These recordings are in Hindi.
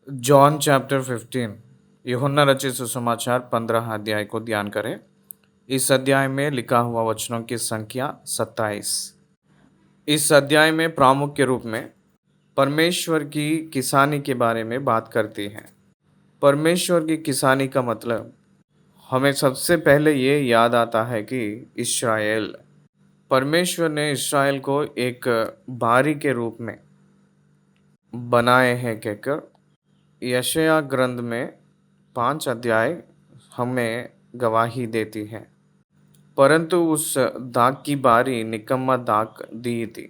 John chapter 15। यूहन्ना रचित सुसमाचार 15 अध्याय को ध्यान करें। इस अध्याय में लिखा हुआ वचनों की संख्या 27। इस अध्याय में प्रामुख्य रूप में परमेश्वर की किसानी के बारे में बात करती है। परमेश्वर की किसानी का मतलब हमें सबसे पहले ये याद आता है कि इस्राएल, परमेश्वर ने इस्राएल को एक बारी के रूप में बनाए हैं कहकर यशायाह ग्रंथ में 5 अध्याय हमें गवाही देती है। परंतु उस दाग की बारी निकम्मा दाग दी थी।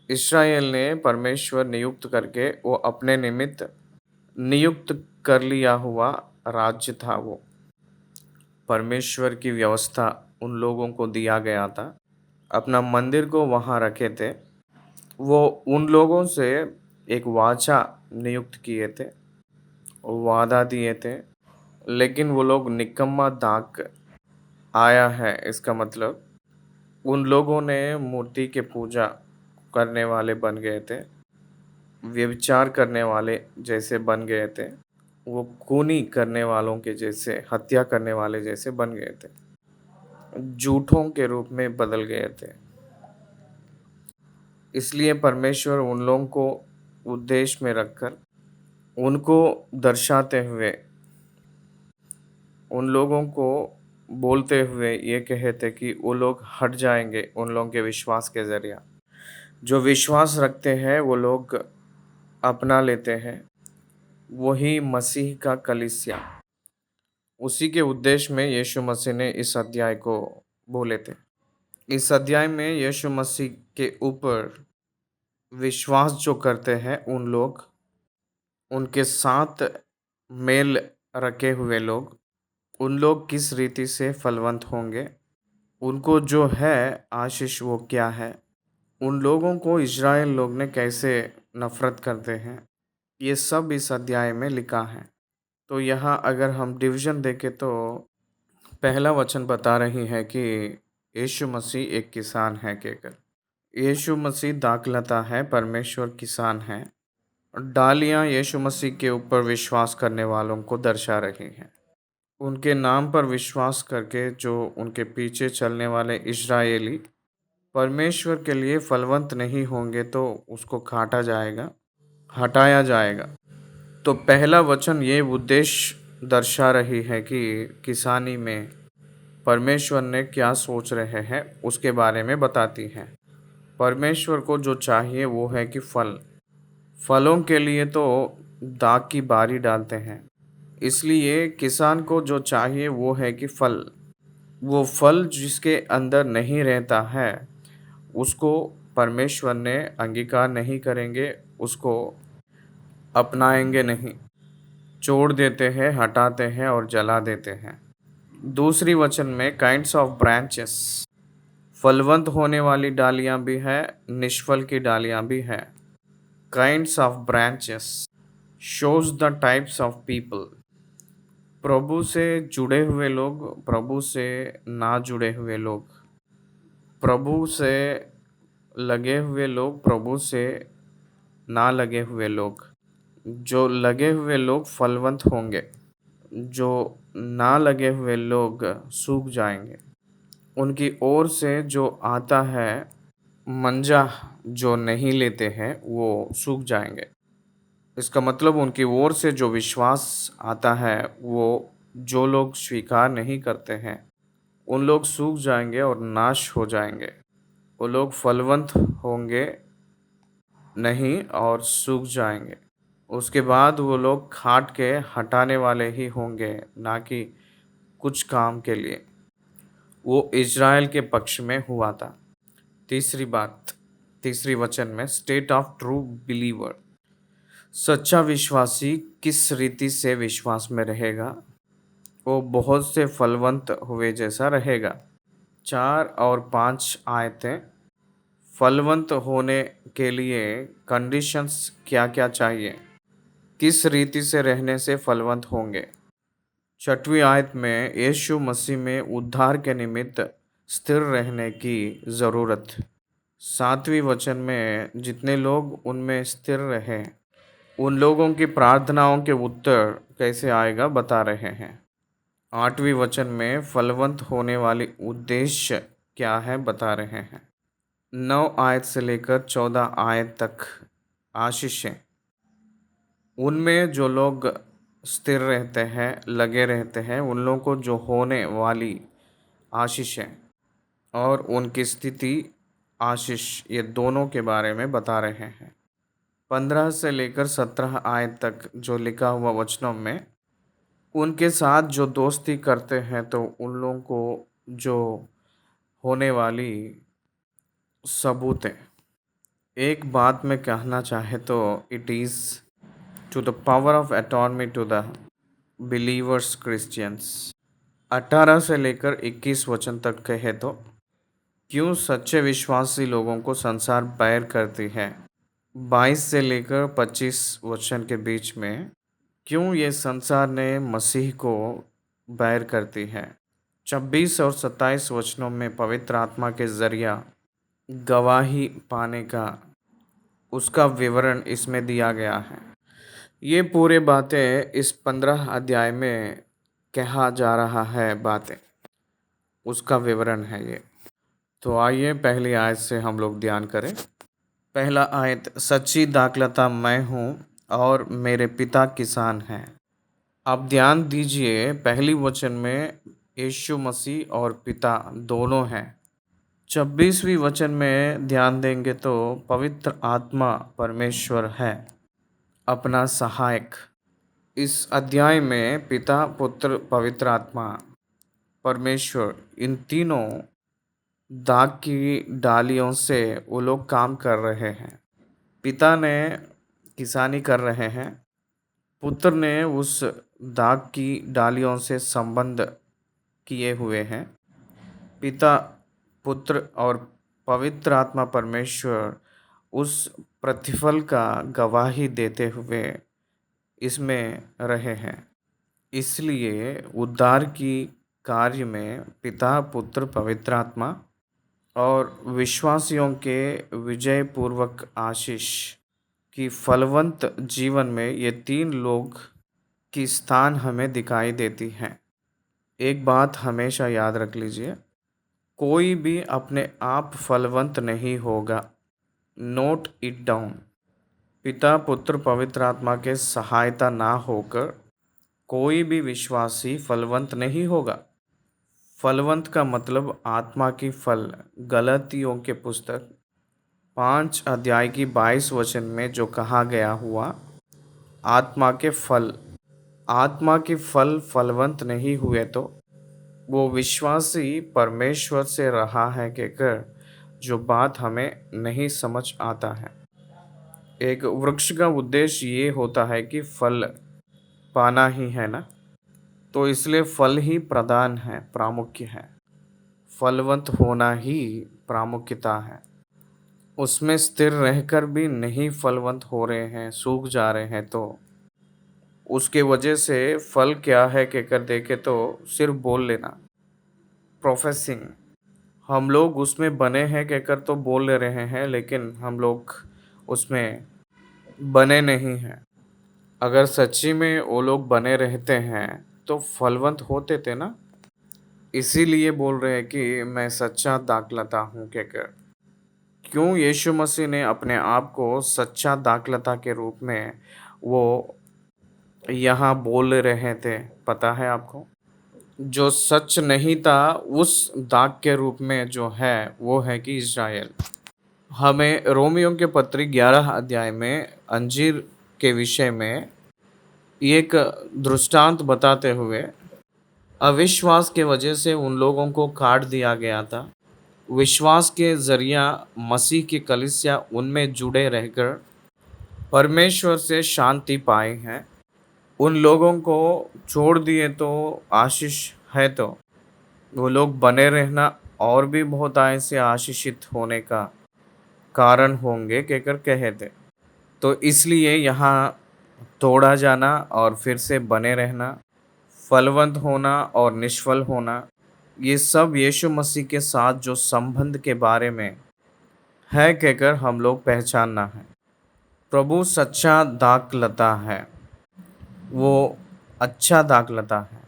इस्राएल ने परमेश्वर नियुक्त करके वो अपने निमित्त नियुक्त कर लिया हुआ राज्य था। वो परमेश्वर की व्यवस्था उन लोगों को दिया गया था। अपना मंदिर को वहाँ रखे थे। वो उन लोगों से एक वाचा नियुक्त किए थे, वादा दिए थे, लेकिन वो लोग निकम्मा दाग आया है। इसका मतलब उन लोगों ने मूर्ति के पूजा करने वाले बन गए थे, व्यभिचार करने वाले जैसे बन गए थे, वो खूनी करने वालों के जैसे, हत्या करने वाले जैसे बन गए थे, झूठों के रूप में बदल गए थे। इसलिए परमेश्वर उन लोगों को उद्देश्य में रखकर उनको दर्शाते हुए, उन लोगों को बोलते हुए ये कहते कि वो लोग हट जाएंगे उन लोगों के विश्वास के ज़रिए। जो विश्वास रखते हैं वो लोग अपना लेते हैं, वही मसीह का कलीसिया। उसी के उद्देश्य में यीशु मसीह ने इस अध्याय को बोले थे। इस अध्याय में यीशु मसीह के ऊपर विश्वास जो करते हैं उन लोग, उनके साथ मेल रखे हुए लोग, उन लोग किस रीति से फलवंत होंगे, उनको जो है आशीष वो क्या है, उन लोगों को इज़राइल लोग ने कैसे नफ़रत करते हैं, ये सब इस अध्याय में लिखा है। तो यहाँ अगर हम डिवीज़न देखें तो पहला वचन बता रही है कि यीशु मसीह एक किसान है कहकर। यीशु मसीह दाखलता है, परमेश्वर किसान है। डालियाँ यीशु मसीह के ऊपर विश्वास करने वालों को दर्शा रही हैं। उनके नाम पर विश्वास करके जो उनके पीछे चलने वाले इज़राइली परमेश्वर के लिए फलवंत नहीं होंगे तो उसको काटा जाएगा, हटाया जाएगा। तो पहला वचन ये उद्देश्य दर्शा रही है कि किसानी में परमेश्वर ने क्या सोच रहे हैं उसके बारे में बताती है। परमेश्वर को जो चाहिए वो है कि फलों के लिए तो दाग की बारी डालते हैं। इसलिए किसान को जो चाहिए वो है कि वो फल जिसके अंदर नहीं रहता है उसको परमेश्वर ने अंगीकार नहीं करेंगे, उसको अपनाएंगे नहीं, छोड़ देते हैं, हटाते हैं और जला देते हैं। दूसरी वचन में काइंड्स ऑफ ब्रांचेस, फलवंत होने वाली डालियां भी है, निष्फल की डालियां भी है। Kinds of branches shows the types of people, प्रभु से जुड़े हुए लोग, प्रभु से ना जुड़े हुए लोग, प्रभु से लगे हुए लोग, प्रभु से ना लगे हुए लोग। जो लगे हुए लोग फलवंत होंगे, जो ना लगे हुए लोग सूख जाएंगे। उनकी ओर से जो आता है मंजा, जो नहीं लेते हैं वो सूख जाएंगे। इसका मतलब उनकी ओर से जो विश्वास आता है वो जो लोग स्वीकार नहीं करते हैं उन लोग सूख जाएंगे और नाश हो जाएंगे। वो लोग फलवंत होंगे नहीं और सूख जाएंगे। उसके बाद वो लोग काट के हटाने वाले ही होंगे, ना कि कुछ काम के लिए। वो इज़राइल के पक्ष में हुआ था। तीसरी बात, तीसरी वचन में स्टेट ऑफ ट्रू बिलीवर, सच्चा विश्वासी किस रीति से विश्वास में रहेगा, वो बहुत से फलवंत हुए जैसा रहेगा। 4 और 5 आयतें, फलवंत होने के लिए कंडीशंस क्या क्या चाहिए, किस रीति से रहने से फलवंत होंगे। 6वीं आयत में यीशु मसीह में उद्धार के निमित्त स्थिर रहने की ज़रूरत। 7वीं वचन में जितने लोग उनमें स्थिर रहे उन लोगों की प्रार्थनाओं के उत्तर कैसे आएगा बता रहे हैं। 8वीं वचन में फलवंत होने वाली उद्देश्य क्या है बता रहे हैं। 9 आयत से लेकर 14 आयत तक आशीषें, उनमें जो लोग स्थिर रहते हैं, लगे रहते हैं, उन लोगों को जो होने वाली आशीषें और उनकी स्थिति आशीष, ये दोनों के बारे में बता रहे हैं। 15 से लेकर 17 आयत तक जो लिखा हुआ वचनों में उनके साथ जो दोस्ती करते हैं तो उन लोगों को जो होने वाली सबूतें, एक बात में कहना चाहे तो it is to the power of attorney to the believers Christians. 18 से लेकर 21 वचन तक कहे तो क्यों सच्चे विश्वासी लोगों को संसार बैर करती है। 22 से लेकर 25 वचन के बीच में क्यों ये संसार ने मसीह को बैर करती है। 26 और 27 वचनों में पवित्र आत्मा के जरिया गवाही पाने का उसका विवरण इसमें दिया गया है। ये पूरे बातें इस 15 अध्याय में कहा जा रहा है, बातें उसका विवरण है ये। तो आइए पहली आयत से हम लोग ध्यान करें। पहला आयत, सच्ची दाखलता मैं हूँ और मेरे पिता किसान हैं। आप ध्यान दीजिए, पहली वचन में यीशु मसीह और पिता दोनों हैं। 26वीं वचन में ध्यान देंगे तो पवित्र आत्मा परमेश्वर है, अपना सहायक। इस अध्याय में पिता, पुत्र, पवित्र आत्मा, परमेश्वर, इन तीनों दाग की डालियों से वो लोग काम कर रहे हैं। पिता ने किसानी कर रहे हैं, पुत्र ने उस दाग की डालियों से संबंध किए हुए हैं। पिता, पुत्र और पवित्र आत्मा परमेश्वर उस प्रतिफल का गवाही देते हुए इसमें रहे हैं। इसलिए उद्धार की कार्य में पिता, पुत्र, पवित्र आत्मा और विश्वासियों के विजय पूर्वक आशीष की फलवंत जीवन में ये तीन लोग की स्थान हमें दिखाई देती है। एक बात हमेशा याद रख लीजिए, कोई भी अपने आप फलवंत नहीं होगा। Note it down. पिता, पुत्र, पवित्र आत्मा के सहायता ना होकर कोई भी विश्वासी फलवंत नहीं होगा। फलवंत का मतलब आत्मा की फल। गलतियों के पुस्तक 5 अध्याय की 22 वचन में जो कहा गया हुआ, आत्मा के फल, आत्मा के फल फलवंत नहीं हुए तो वो विश्वासी परमेश्वर से रहा है कहकर जो बात हमें नहीं समझ आता है। एक वृक्ष का उद्देश्य ये होता है कि फल पाना ही है ना, तो इसलिए फल ही प्रधान है, प्रामुख्य है। फलवंत होना ही प्रामुख्यता है। उसमें स्थिर रहकर भी नहीं फलवंत हो रहे हैं, सूख जा रहे हैं, तो उसके वजह से फल क्या है कहकर देखे तो सिर्फ बोल लेना, प्रोफेसिंग, हम लोग उसमें बने हैं कहकर तो बोल ले रहे हैं, लेकिन हम लोग उसमें बने नहीं हैं। अगर सच्ची में वो लोग बने रहते हैं तो फलवंत होते थे ना। इसीलिए बोल रहे हैं कि मैं सच्चा दाखलता हूँ कहकर। क्यों यीशु मसीह ने अपने आप को सच्चा दाखलता के रूप में वो यहाँ बोल रहे थे, पता है आपको? जो सच नहीं था उस दाग के रूप में जो है वो है कि इज़राइल। हमें रोमियों के पत्री 11 अध्याय में अंजीर के विषय में एक दृष्टांत बताते हुए, अविश्वास के वजह से उन लोगों को काट दिया गया था। विश्वास के जरिया मसीह की कलीसिया उनमें जुड़े रहकर परमेश्वर से शांति पाए हैं। उन लोगों को छोड़ दिए तो आशीष है, तो वो लोग बने रहना और भी बहुत ऐसे आशीषित होने का कारण होंगे कहकर कहे थे। तो इसलिए यहाँ तोड़ा जाना और फिर से बने रहना, फलवंत होना और निष्फल होना, ये सब यीशु मसीह के साथ जो संबंध के बारे में है कहकर हम लोग पहचानना है। प्रभु सच्चा दाखलता है, वो अच्छा दाखलता है।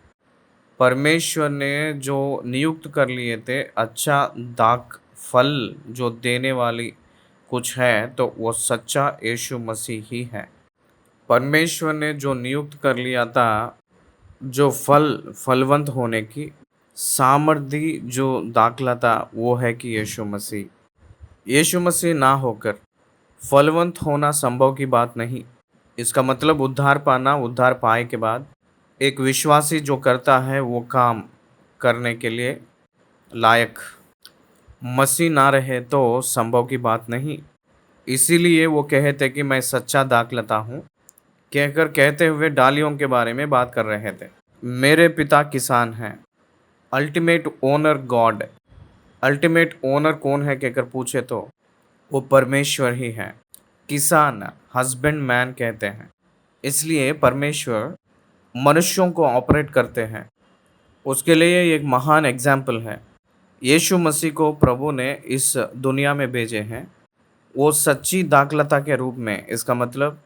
परमेश्वर ने जो नियुक्त कर लिए थे अच्छा दाख फल जो देने वाली कुछ है तो वो सच्चा यीशु मसीह ही है। परमेश्वर ने जो नियुक्त कर लिया था जो फलवंत होने की सामर्थ्य जो दाखला था वो है कि यीशु मसीह ना होकर फलवंत होना संभव की बात नहीं। इसका मतलब उद्धार पाना, उद्धार पाए के बाद एक विश्वासी जो करता है वो काम करने के लिए लायक मसीह ना रहे तो संभव की बात नहीं। इसीलिए वो कहते कि मैं सच्चा दाखलता हूँ, कहकर कहते हुए डालियों के बारे में बात कर रहे थे। मेरे पिता किसान हैं। Ultimate owner God. Ultimate owner कौन है कहकर पूछे तो वो परमेश्वर ही है। किसान हस्बैंड मैन कहते हैं। इसलिए परमेश्वर मनुष्यों को ऑपरेट करते हैं। उसके लिए एक महान एग्जाम्पल है। यीशु मसीह को प्रभु ने इस दुनिया में भेजे हैं वो सच्ची दाखलता के रूप में। इसका मतलब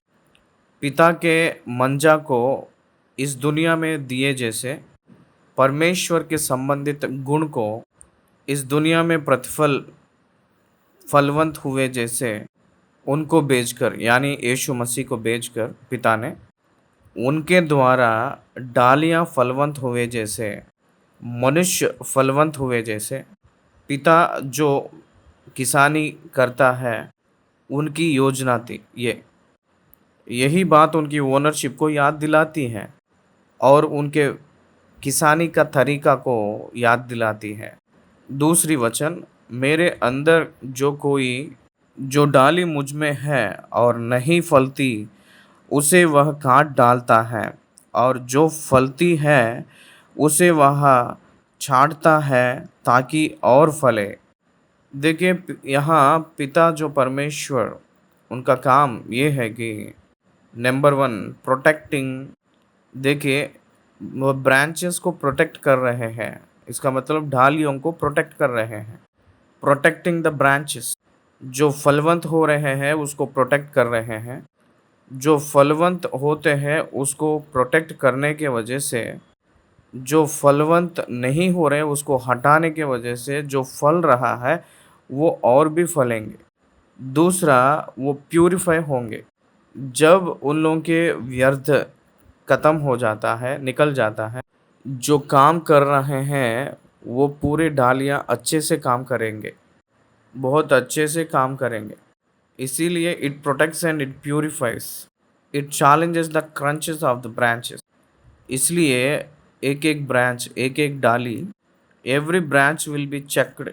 पिता के मंजा को इस दुनिया में दिए जैसे परमेश्वर के संबंधित गुण को इस दुनिया में फलवंत हुए जैसे उनको भेजकर यानी यीशु मसीह को भेजकर पिता ने उनके द्वारा डालियां फलवंत हुए जैसे मनुष्य फलवंत हुए जैसे पिता जो किसानी करता है उनकी योजना थी यही बात उनकी ओनरशिप को याद दिलाती है और उनके किसानी का तरीका को याद दिलाती है। दूसरी वचन मेरे अंदर जो डाली मुझ में है और नहीं फलती उसे वह काट डालता है और जो फलती है उसे वह छांटता है ताकि और फले। देखिए यहाँ पिता जो परमेश्वर उनका काम ये है कि नंबर वन प्रोटेक्टिंग। देखिए वो ब्रांचेस को प्रोटेक्ट कर रहे हैं। इसका मतलब डालियों को प्रोटेक्ट कर रहे हैं। प्रोटेक्टिंग द ब्रांचेस जो फलवंत हो रहे हैं उसको प्रोटेक्ट कर रहे हैं। जो फलवंत होते हैं उसको प्रोटेक्ट करने के वजह से जो फलवंत नहीं हो रहे उसको हटाने के वजह से जो फल रहा है वो और भी फलेंगे। दूसरा वो प्यूरिफाई होंगे। जब उन लोगों के व्यर्थ ख़त्म हो जाता है, निकल जाता है, जो काम कर रहे हैं वो पूरे डालियाँ अच्छे से काम करेंगे, बहुत अच्छे से काम करेंगे। इसीलिए it protects and it purifies. It challenges the crunches of the branches. इसलिए एक एक ब्रांच, एक एक डाली, every branch will be checked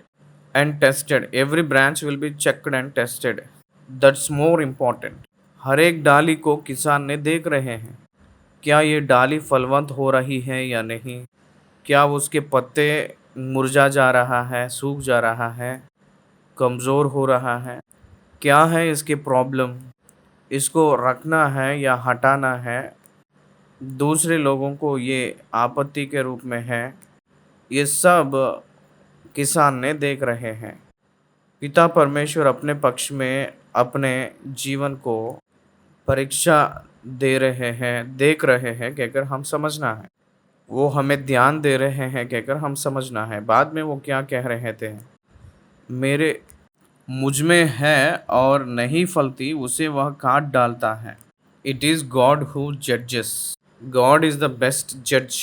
and tested. Every branch will be checked and tested. That's more important. हर एक डाली को किसान ने देख रहे हैं क्या ये डाली फलवंत हो रही है या नहीं, क्या उसके पत्ते मुरझा जा रहा है, सूख जा रहा है, कमज़ोर हो रहा है, क्या है इसकी प्रॉब्लम, इसको रखना है या हटाना है, दूसरे लोगों को ये आपत्ति के रूप में है। ये सब किसान ने देख रहे हैं। पिता परमेश्वर अपने पक्ष में अपने जीवन को परीक्षा दे रहे हैं, देख रहे हैं कहकर हम समझना है। वो हमें ध्यान दे रहे हैं कहकर हम समझना है। बाद में वो क्या कह रहे थे, मेरे मुझ में है और नहीं फलती उसे वह काट डालता है। इट इज़ गॉड हु जजेस। गॉड इज़ द बेस्ट जज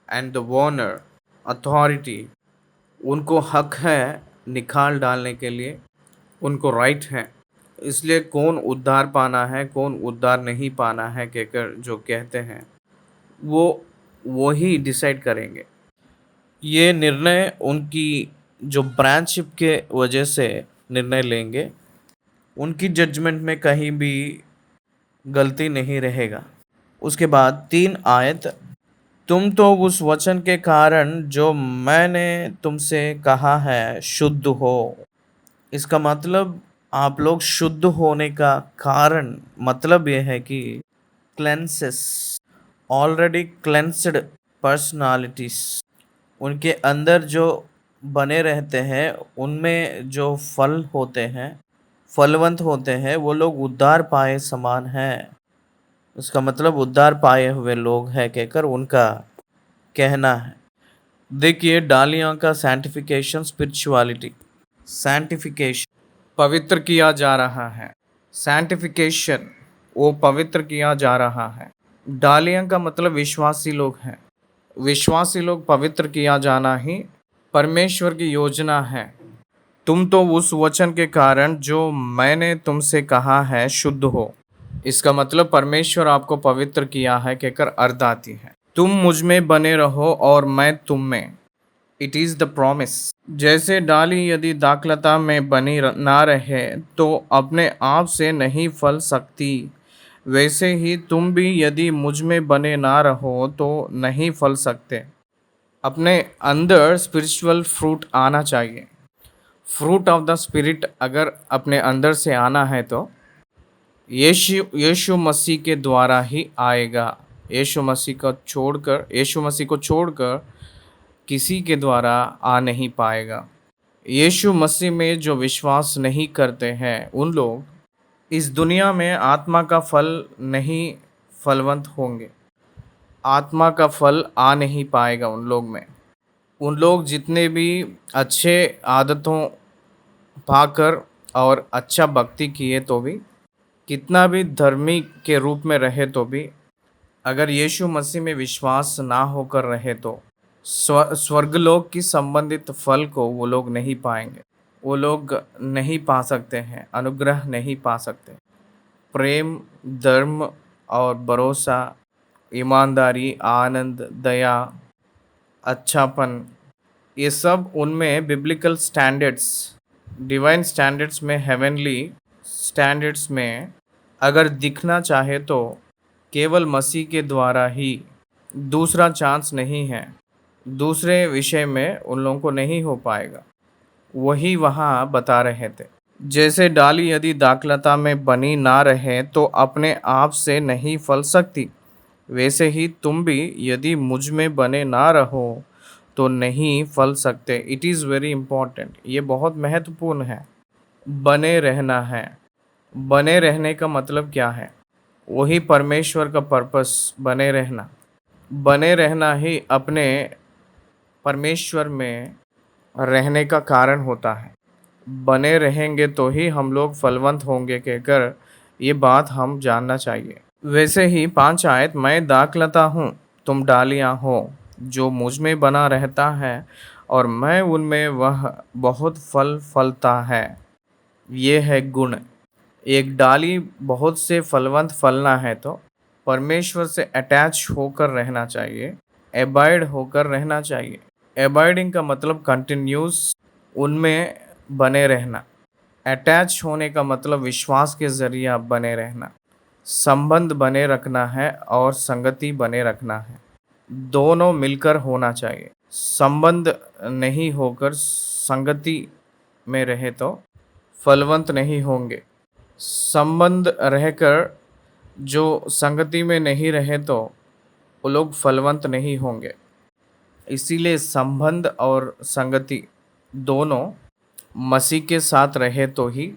एंड द वॉर्नर अथॉरिटी। उनको हक है निकाल डालने के लिए, उनको राइट है। इसलिए कौन उद्धार पाना है कौन उद्धार नहीं पाना है कहकर जो कहते हैं वो ही डिसाइड करेंगे। ये निर्णय उनकी जो ब्रांचशिप के वजह से निर्णय लेंगे। उनकी जजमेंट में कहीं भी गलती नहीं रहेगा। उसके बाद 3 आयत, तुम तो उस वचन के कारण जो मैंने तुमसे कहा है शुद्ध हो। इसका मतलब आप लोग शुद्ध होने का कारण मतलब यह है कि क्लेंसेस, ऑलरेडी क्लेंस्ड पर्सनालिटीज उनके अंदर जो बने रहते हैं उनमें जो फल होते हैं फलवंत होते हैं वो लोग उद्धार पाए समान हैं। उसका मतलब उद्धार पाए हुए लोग हैं कहकर उनका कहना है। देखिए डालियों का सैंटिफिकेशन स्पिरिचुअलिटी। सैंटिफिकेशन पवित्र किया जा रहा है। सैंटिफिकेशन वो पवित्र किया जा रहा है। डालियों का मतलब विश्वासी लोग हैं। विश्वासी लोग पवित्र किया जाना ही परमेश्वर की योजना है। तुम तो उस वचन के कारण जो मैंने तुमसे कहा है शुद्ध हो। इसका मतलब परमेश्वर आपको पवित्र किया है कहकर अर्थ आती है। तुम मुझ में बने रहो और मैं तुम में। It is the promise. जैसे डाली यदि दाखलता में बनी ना रहे तो अपने आप से नहीं फल सकती, वैसे ही तुम भी यदि मुझ में बने ना रहो तो नहीं फल सकते। अपने अंदर स्पिरिचुअल फ्रूट आना चाहिए। फ्रूट ऑफ द स्पिरिट अगर अपने अंदर से आना है तो यीशु मसीह के द्वारा ही आएगा। यीशु मसीह को छोड़कर किसी के द्वारा आ नहीं पाएगा। यीशु मसीह में जो विश्वास नहीं करते हैं उन लोग इस दुनिया में आत्मा का फल नहीं फलवंत होंगे। आत्मा का फल आ नहीं पाएगा उन लोग में। उन लोग जितने भी अच्छे आदतों पाकर और अच्छा भक्ति किए तो भी, कितना भी धर्मी के रूप में रहे तो भी, अगर यीशु मसीह में विश्वास ना होकर रहे तो स्वर्गलोक की संबंधित फल को वो लोग नहीं पाएंगे। वो लोग नहीं पा सकते हैं, अनुग्रह नहीं पा सकते। प्रेम, धर्म और भरोसा, ईमानदारी, आनंद, दया, अच्छापन, ये सब उनमें बिब्लिकल स्टैंडर्ड्स, डिवाइन स्टैंडर्ड्स में, हेवनली स्टैंडर्ड्स में अगर दिखना चाहे तो केवल मसीह के द्वारा ही। दूसरा चांस नहीं है। दूसरे विषय में उन लोगों को नहीं हो पाएगा। वही वहाँ बता रहे थे। जैसे डाली यदि दाखलता में बनी ना रहे तो अपने आप से नहीं फल सकती, वैसे ही तुम भी यदि मुझ में बने ना रहो तो नहीं फल सकते। It is very important. ये बहुत महत्वपूर्ण है। बने रहना है। बने रहने का मतलब क्या है? वही परमेश्वर का पर्पस, बने रहना। बने रहना ही अपने परमेश्वर में रहने का कारण होता है। बने रहेंगे तो ही हम लोग फलवंत होंगे कहकर ये बात हम जानना चाहिए। वैसे ही 5 आयत, मैं दाखलता हूँ तुम डालियाँ हो, जो मुझ में बना रहता है और मैं उनमें वह बहुत फल फलता है। ये है गुण। एक डाली बहुत से फलवंत फलना है तो परमेश्वर से अटैच होकर रहना चाहिए, एबाइड होकर रहना चाहिए। एबाइडिंग का मतलब कंटिन्यूस उनमें बने रहना। अटैच होने का मतलब विश्वास के ज़रिए बने रहना। संबंध बने रखना है और संगति बने रखना है। दोनों मिलकर होना चाहिए। संबंध नहीं होकर संगति में रहे तो फलवंत नहीं होंगे। संबंध रहकर जो संगति में नहीं रहे तो वो लोग फलवंत नहीं होंगे। इसीलिए संबंध और संगति दोनों मसीह के साथ रहे तो ही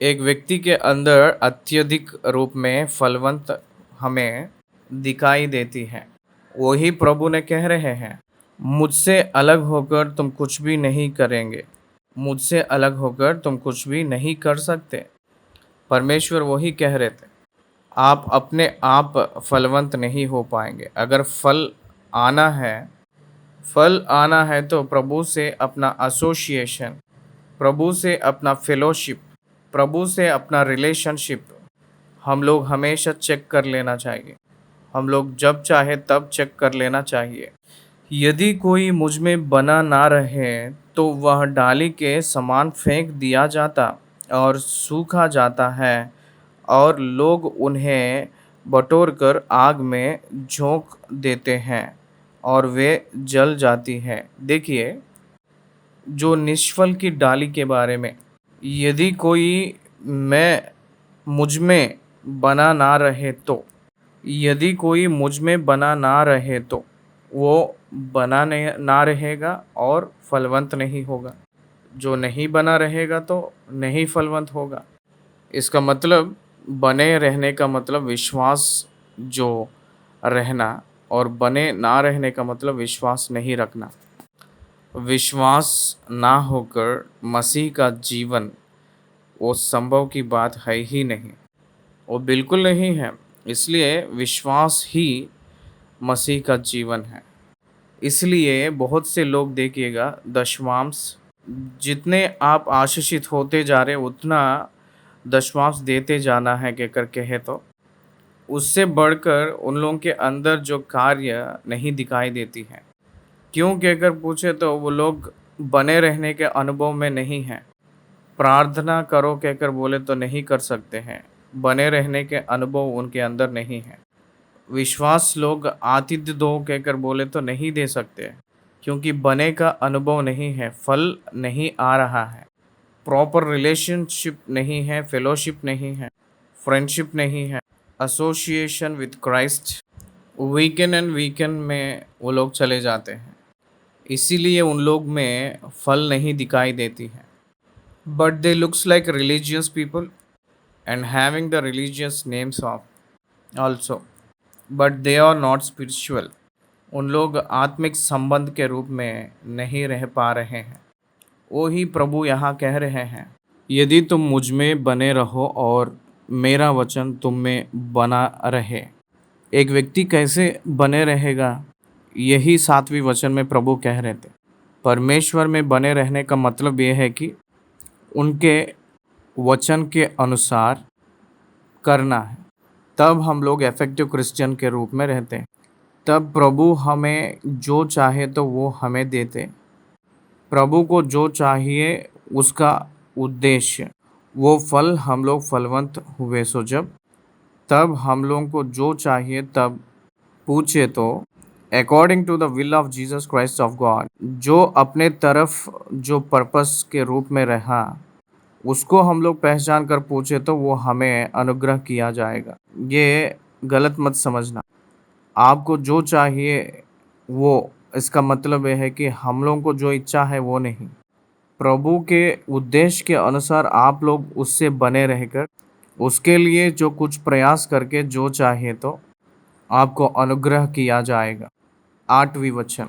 एक व्यक्ति के अंदर अत्यधिक रूप में फलवंत हमें दिखाई देती है। वही प्रभु ने कह रहे हैं, मुझसे अलग होकर तुम कुछ भी नहीं करेंगे। मुझसे अलग होकर तुम कुछ भी नहीं कर सकते। परमेश्वर वही कह रहे थे। आप अपने आप फलवंत नहीं हो पाएंगे। अगर फल आना है तो प्रभु से अपना एसोसिएशन, प्रभु से अपना फेलोशिप, प्रभु से अपना रिलेशनशिप हम लोग हमेशा चेक कर लेना चाहिए। हम लोग जब चाहे तब चेक कर लेना चाहिए। यदि कोई मुझ में बना ना रहे तो वह डाली के समान फेंक दिया जाता और सूखा जाता है और लोग उन्हें बटोरकर आग में झोंक देते हैं और वे जल जाती हैं। देखिए, जो निष्फल की डाली के बारे में, यदि कोई मैं मुझ में बना ना रहे तो, यदि कोई मुझ में बना ना रहे तो वो बना नहीं ना रहेगा और फलवंत नहीं होगा। जो नहीं बना रहेगा तो नहीं फलवंत होगा। इसका मतलब बने रहने का मतलब विश्वास जो रहना, और बने ना रहने का मतलब विश्वास नहीं रखना। विश्वास ना होकर मसीह का जीवन, वो संभव की बात है ही नहीं। वो बिल्कुल नहीं है। इसलिए विश्वास ही मसीह का जीवन है। इसलिए बहुत से लोग देखिएगा, दशमांश जितने आप आशीषित होते जा रहे उतना दशमांश देते जाना है कहकर कहे तो उससे बढ़कर उन लोगों के अंदर जो कार्य नहीं दिखाई देती है। क्यों कहकर पूछे तो वो लोग बने रहने के अनुभव में नहीं हैं। प्रार्थना करो कहकर बोले तो नहीं कर सकते हैं। बने रहने के अनुभव उनके अंदर नहीं है। विश्वास लोग आतिथ्य दो कहकर बोले तो नहीं दे सकते, क्योंकि बने का अनुभव नहीं है, फल नहीं आ रहा है, प्रॉपर रिलेशनशिप नहीं है, फेलोशिप नहीं है, फ्रेंडशिप नहीं है, association with Christ weekend and weekend में वो लोग चले जाते हैं। इसीलिए उन लोग में फल नहीं दिखाई देती है। But they looks like religious people and having the religious names of also, but they are not spiritual. उन लोग आत्मिक संबंध के रूप में नहीं रह पा रहे हैं। वो ही प्रभु यहाँ कह रहे हैं, यदि तुम मुझ में बने रहो और मेरा वचन तुम में बना रहे। एक व्यक्ति कैसे बने रहेगा, यही 7वीं वचन में प्रभु कह रहे थे। परमेश्वर में बने रहने का मतलब यह है कि उनके वचन के अनुसार करना है। तब हम लोग इफेक्टिव क्रिश्चियन के रूप में रहते हैं। तब प्रभु हमें जो चाहे तो वो हमें देते। प्रभु को जो चाहिए उसका उद्देश्य, वो फल हम लोग फलवंत हुए। सो जब तब हम लोगों को जो चाहिए तब पूछे तो according to the will of Jesus Christ of God, जो अपने तरफ जो पर्पस के रूप में रहा उसको हम लोग पहचान कर पूछे तो वो हमें अनुग्रह किया जाएगा। ये गलत मत समझना। आपको जो चाहिए वो, इसका मतलब यह है कि हम लोगों को जो इच्छा है वो नहीं। प्रभु के उद्देश्य के अनुसार आप लोग उससे बने रहकर उसके लिए जो कुछ प्रयास करके जो चाहिए तो आपको अनुग्रह किया जाएगा। 8वीं वचन,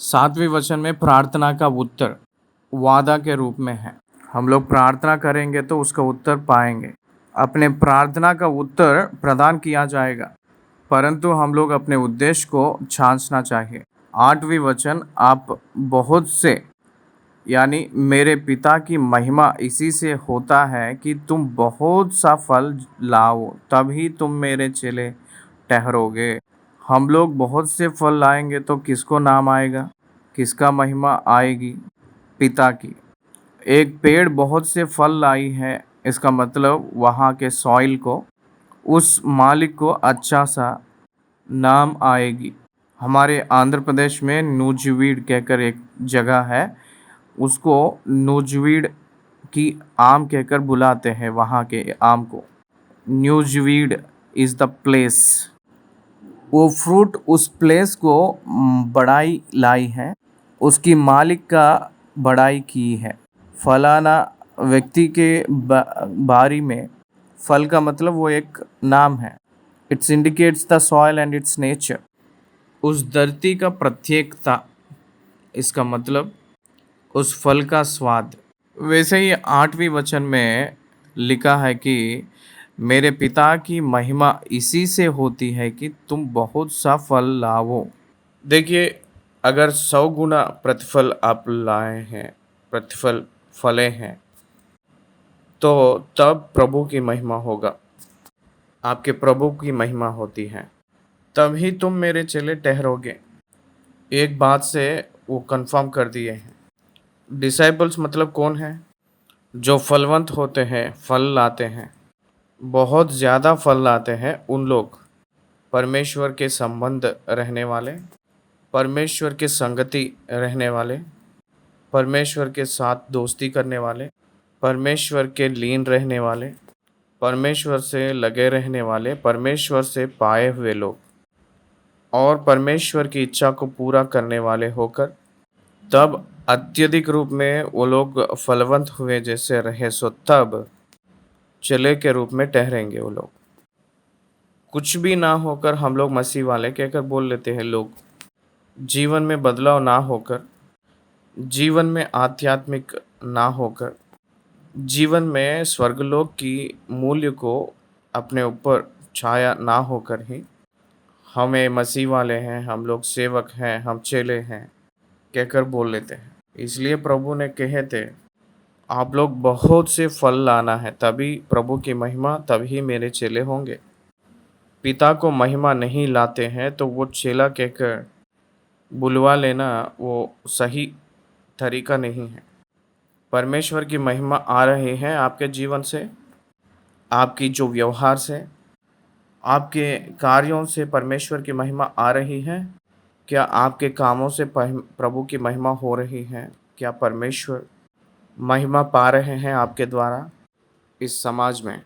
7वीं वचन में प्रार्थना का उत्तर वादा के रूप में है। हम लोग प्रार्थना करेंगे तो उसका उत्तर पाएंगे। अपने प्रार्थना का उत्तर प्रदान किया जाएगा, परंतु हम लोग अपने उद्देश्य को जांचना चाहिए। 8वीं वचन, आप बहुत से, यानी मेरे पिता की महिमा इसी से होता है कि तुम बहुत सा फल लाओ, तभी तुम मेरे चेले ठहरोगे। हम लोग बहुत से फल लाएंगे तो किसको नाम आएगा, किसका महिमा आएगी? पिता की। एक पेड़ बहुत से फल लाई है, इसका मतलब वहाँ के सॉइल को, उस मालिक को अच्छा सा नाम आएगी। हमारे आंध्र प्रदेश में नूजवीड कहकर एक जगह है, उसको नूजवीड की आम कहकर बुलाते हैं। वहाँ के आम को न्यूजवीड इज़ द प्लेस। वो फ्रूट उस प्लेस को बड़ाई लाई है, उसकी मालिक का बड़ाई की है। फलाना व्यक्ति के बारी में, फल का मतलब वो एक नाम है। It's indicates the soil and it's nature, उस धरती का प्रत्येकता, इसका मतलब उस फल का स्वाद। वैसे ही 8वीं वचन में लिखा है कि मेरे पिता की महिमा इसी से होती है कि तुम बहुत सा फल लाओ। देखिए, अगर 100 गुना प्रतिफल आप लाए हैं, प्रतिफल फले हैं, तो तब प्रभु की महिमा होगा, आपके प्रभु की महिमा होती है, तभी तुम मेरे चेले ठहरोगे। एक बात से वो कंफर्म कर दिए हैं। डिसाइपल्स मतलब कौन है? जो फलवंत होते हैं, फल लाते हैं, बहुत ज़्यादा फल लाते हैं, उन लोग परमेश्वर के संबंध रहने वाले, परमेश्वर के संगति रहने वाले, परमेश्वर के साथ दोस्ती करने वाले, परमेश्वर के लीन रहने वाले, परमेश्वर से लगे रहने वाले, परमेश्वर से पाए हुए लोग और परमेश्वर की इच्छा को पूरा करने वाले होकर तब अत्यधिक रूप में वो लोग फलवंत हुए जैसे रहे, सो तब चेले के रूप में ठहरेंगे वो लोग। कुछ भी ना होकर हम लोग मसीह वाले कहकर बोल लेते हैं लोग। जीवन में बदलाव ना होकर, जीवन में आध्यात्मिक ना होकर, जीवन में स्वर्गलोक की मूल्य को अपने ऊपर छाया ना होकर ही हमें मसीह वाले हैं, हम लोग सेवक हैं, हम चेले हैं कहकर बोल लेते हैं। इसलिए प्रभु ने कहे थे, आप लोग बहुत से फल लाना है, तभी प्रभु की महिमा, तभी मेरे चेले होंगे। पिता को महिमा नहीं लाते हैं तो वो चेला कहकर बुलवा लेना वो सही तरीका नहीं है। परमेश्वर की महिमा आ रही है आपके जीवन से, आपकी जो व्यवहार से, आपके कार्यों से परमेश्वर की महिमा आ रही है। क्या आपके कामों से प्रभु की महिमा हो रही है? क्या परमेश्वर महिमा पा रहे हैं आपके द्वारा इस समाज में?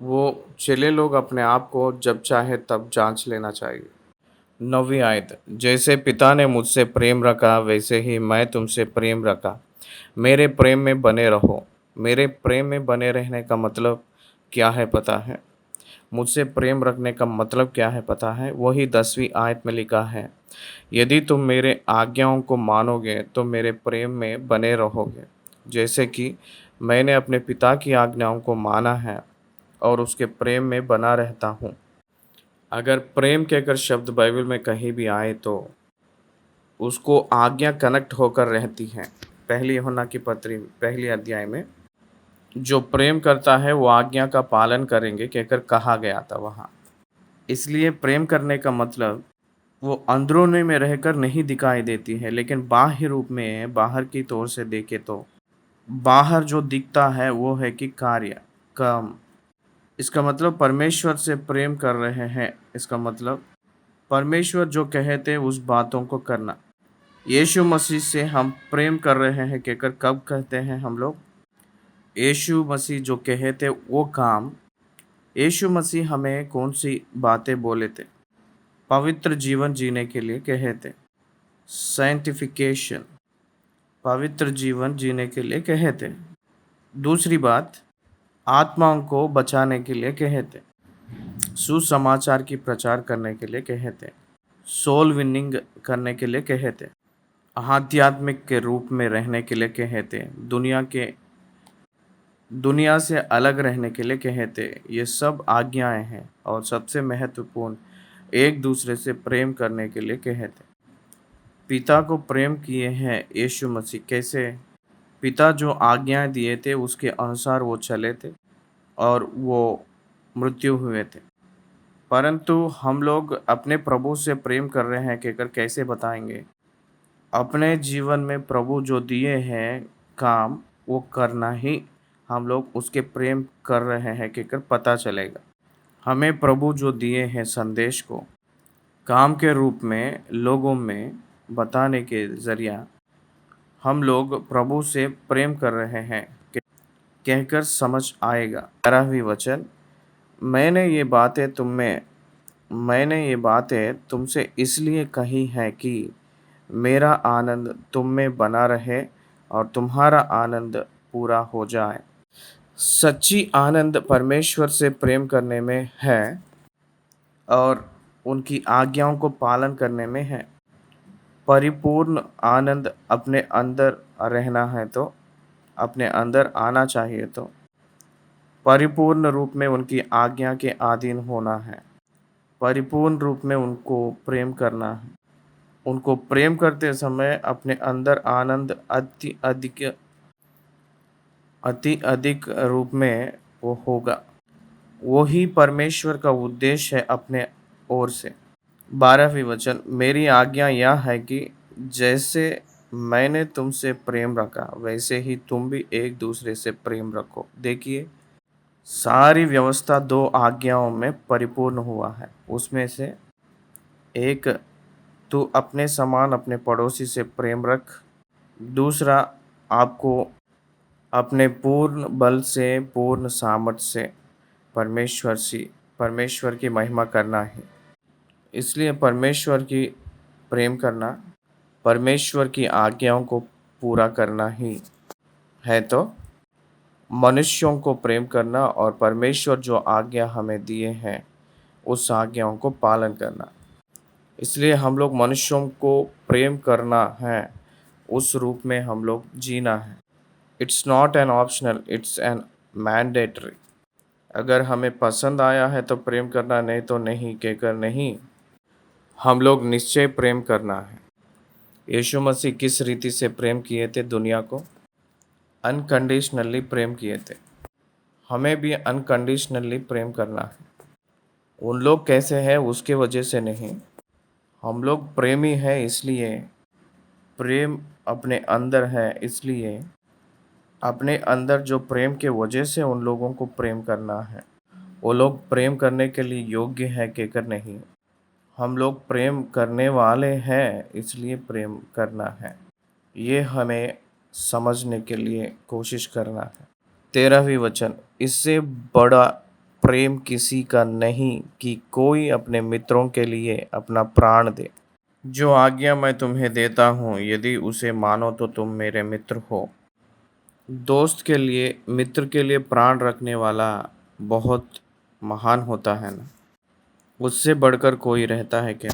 वो चेले लोग अपने आप को जब चाहे तब जांच लेना चाहिए। 9वीं आयत, जैसे पिता ने मुझसे प्रेम रखा वैसे ही मैं तुमसे प्रेम रखा, मेरे प्रेम में बने रहो। मेरे प्रेम में बने रहने का मतलब क्या है पता है? मुझसे प्रेम रखने का मतलब क्या है पता है? वही 10वीं आयत में लिखा है, यदि तुम मेरे आज्ञाओं को मानोगे तो मेरे प्रेम में बने रहोगे, जैसे कि मैंने अपने पिता की आज्ञाओं को माना है और उसके प्रेम में बना रहता हूँ। अगर प्रेम कहकर शब्द बाइबल में कहीं भी आए तो उसको आज्ञा कनेक्ट होकर रहती है। पहली यूहन्ना की पत्री पहली अध्याय में जो प्रेम करता है वो आज्ञा का पालन करेंगे कहकर कहा गया था वहाँ। इसलिए प्रेम करने का मतलब वो अंदरूनी में रहकर नहीं दिखाई देती है, लेकिन बाह्य रूप में, बाहर की तौर से देखे तो बाहर जो दिखता है वो है कि कार्य, काम। इसका मतलब परमेश्वर से प्रेम कर रहे हैं, इसका मतलब परमेश्वर जो कहते उस बातों को करना। यीशु मसीह से हम प्रेम कर रहे हैं कहकर कब कहते हैं हम लोग? यीशु मसीह जो कहते वो काम। यीशु मसीह हमें कौन सी बातें बोले थे? पवित्र जीवन जीने के लिए कहे थे। सैंक्टिफिकेशन, पवित्र जीवन जीने के लिए कहे थे। दूसरी बात, आत्माओं को बचाने के लिए कहे थे। सुसमाचार की प्रचार करने के लिए कहे थे। सोल विनिंग करने के लिए कहे थे। आध्यात्मिक के रूप में रहने के लिए कहे थे। दुनिया से अलग रहने के लिए कहे थे। ये सब आज्ञाएं हैं और सबसे महत्वपूर्ण एक दूसरे से प्रेम करने के लिए कहे थे। पिता को प्रेम किए हैं यीशु मसीह कैसे? पिता जो आज्ञाएं दिए थे उसके अनुसार वो चले थे और वो मृत्यु हुए थे। परंतु हम लोग अपने प्रभु से प्रेम कर रहे हैं कहकर कैसे बताएंगे? अपने जीवन में प्रभु जो दिए हैं काम, वो करना ही हम लोग उसके प्रेम कर रहे हैं कहकर पता चलेगा। हमें प्रभु जो दिए हैं संदेश को काम के रूप में लोगों में बताने के ज़रिया हम लोग प्रभु से प्रेम कर रहे हैं कहकर समझ आएगा। 11वीं वचन, मैंने ये बातें तुमसे इसलिए कही हैं कि मेरा आनंद तुम में बना रहे और तुम्हारा आनंद पूरा हो जाए। सच्ची आनंद परमेश्वर से प्रेम करने में है और उनकी आज्ञाओं को पालन करने में है। परिपूर्ण आनंद अपने अंदर रहना है तो, अपने अंदर आना चाहिए तो परिपूर्ण रूप में उनकी आज्ञा के अधीन होना है। परिपूर्ण रूप में उनको प्रेम करना है। उनको प्रेम करते समय अपने अंदर आनंद अति अधिक रूप में वो होगा। वही परमेश्वर का उद्देश्य है अपने ओर से। 12वीं वचन, मेरी आज्ञा यह है कि जैसे मैंने तुमसे प्रेम रखा वैसे ही तुम भी एक दूसरे से प्रेम रखो। देखिए, सारी व्यवस्था 2 आज्ञाओं में परिपूर्ण हुआ है। उसमें से एक, तू अपने समान अपने पड़ोसी से प्रेम रख। दूसरा, आपको अपने पूर्ण बल से, पूर्ण सामर्थ से परमेश्वर की महिमा करना है। इसलिए परमेश्वर की प्रेम करना, परमेश्वर की आज्ञाओं को पूरा करना ही है, तो मनुष्यों को प्रेम करना और परमेश्वर जो आज्ञा हमें दिए हैं उस आज्ञाओं को पालन करना। इसलिए हम लोग मनुष्यों को प्रेम करना है, उस रूप में हम लोग जीना है। It's not an optional, it's an mandatory. अगर हमें पसंद आया है तो प्रेम करना, नहीं तो नहीं कहकर नहीं, हम लोग निश्चय प्रेम करना है। यीशु मसीह किस रीति से प्रेम किए थे दुनिया को? अनकंडीशनली प्रेम किए थे। हमें भी अनकंडीशनली प्रेम करना है। उन लोग कैसे हैं उसके वजह से नहीं, हम लोग प्रेमी हैं इसलिए, प्रेम अपने अंदर है इसलिए, अपने अंदर जो प्रेम के वजह से उन लोगों को प्रेम करना है। वो लोग प्रेम करने के लिए योग्य है कहकर नहीं, हम लोग प्रेम करने वाले हैं इसलिए प्रेम करना है। ये हमें समझने के लिए कोशिश करना है। 13वीं वचन, इससे बड़ा प्रेम किसी का नहीं कि कोई अपने मित्रों के लिए अपना प्राण दे। जो आज्ञा मैं तुम्हें देता हूँ, यदि उसे मानो तो तुम मेरे मित्र हो। दोस्त के लिए, मित्र के लिए प्राण रखने वाला बहुत महान होता है ना, उससे बढ़कर कोई रहता है क्या?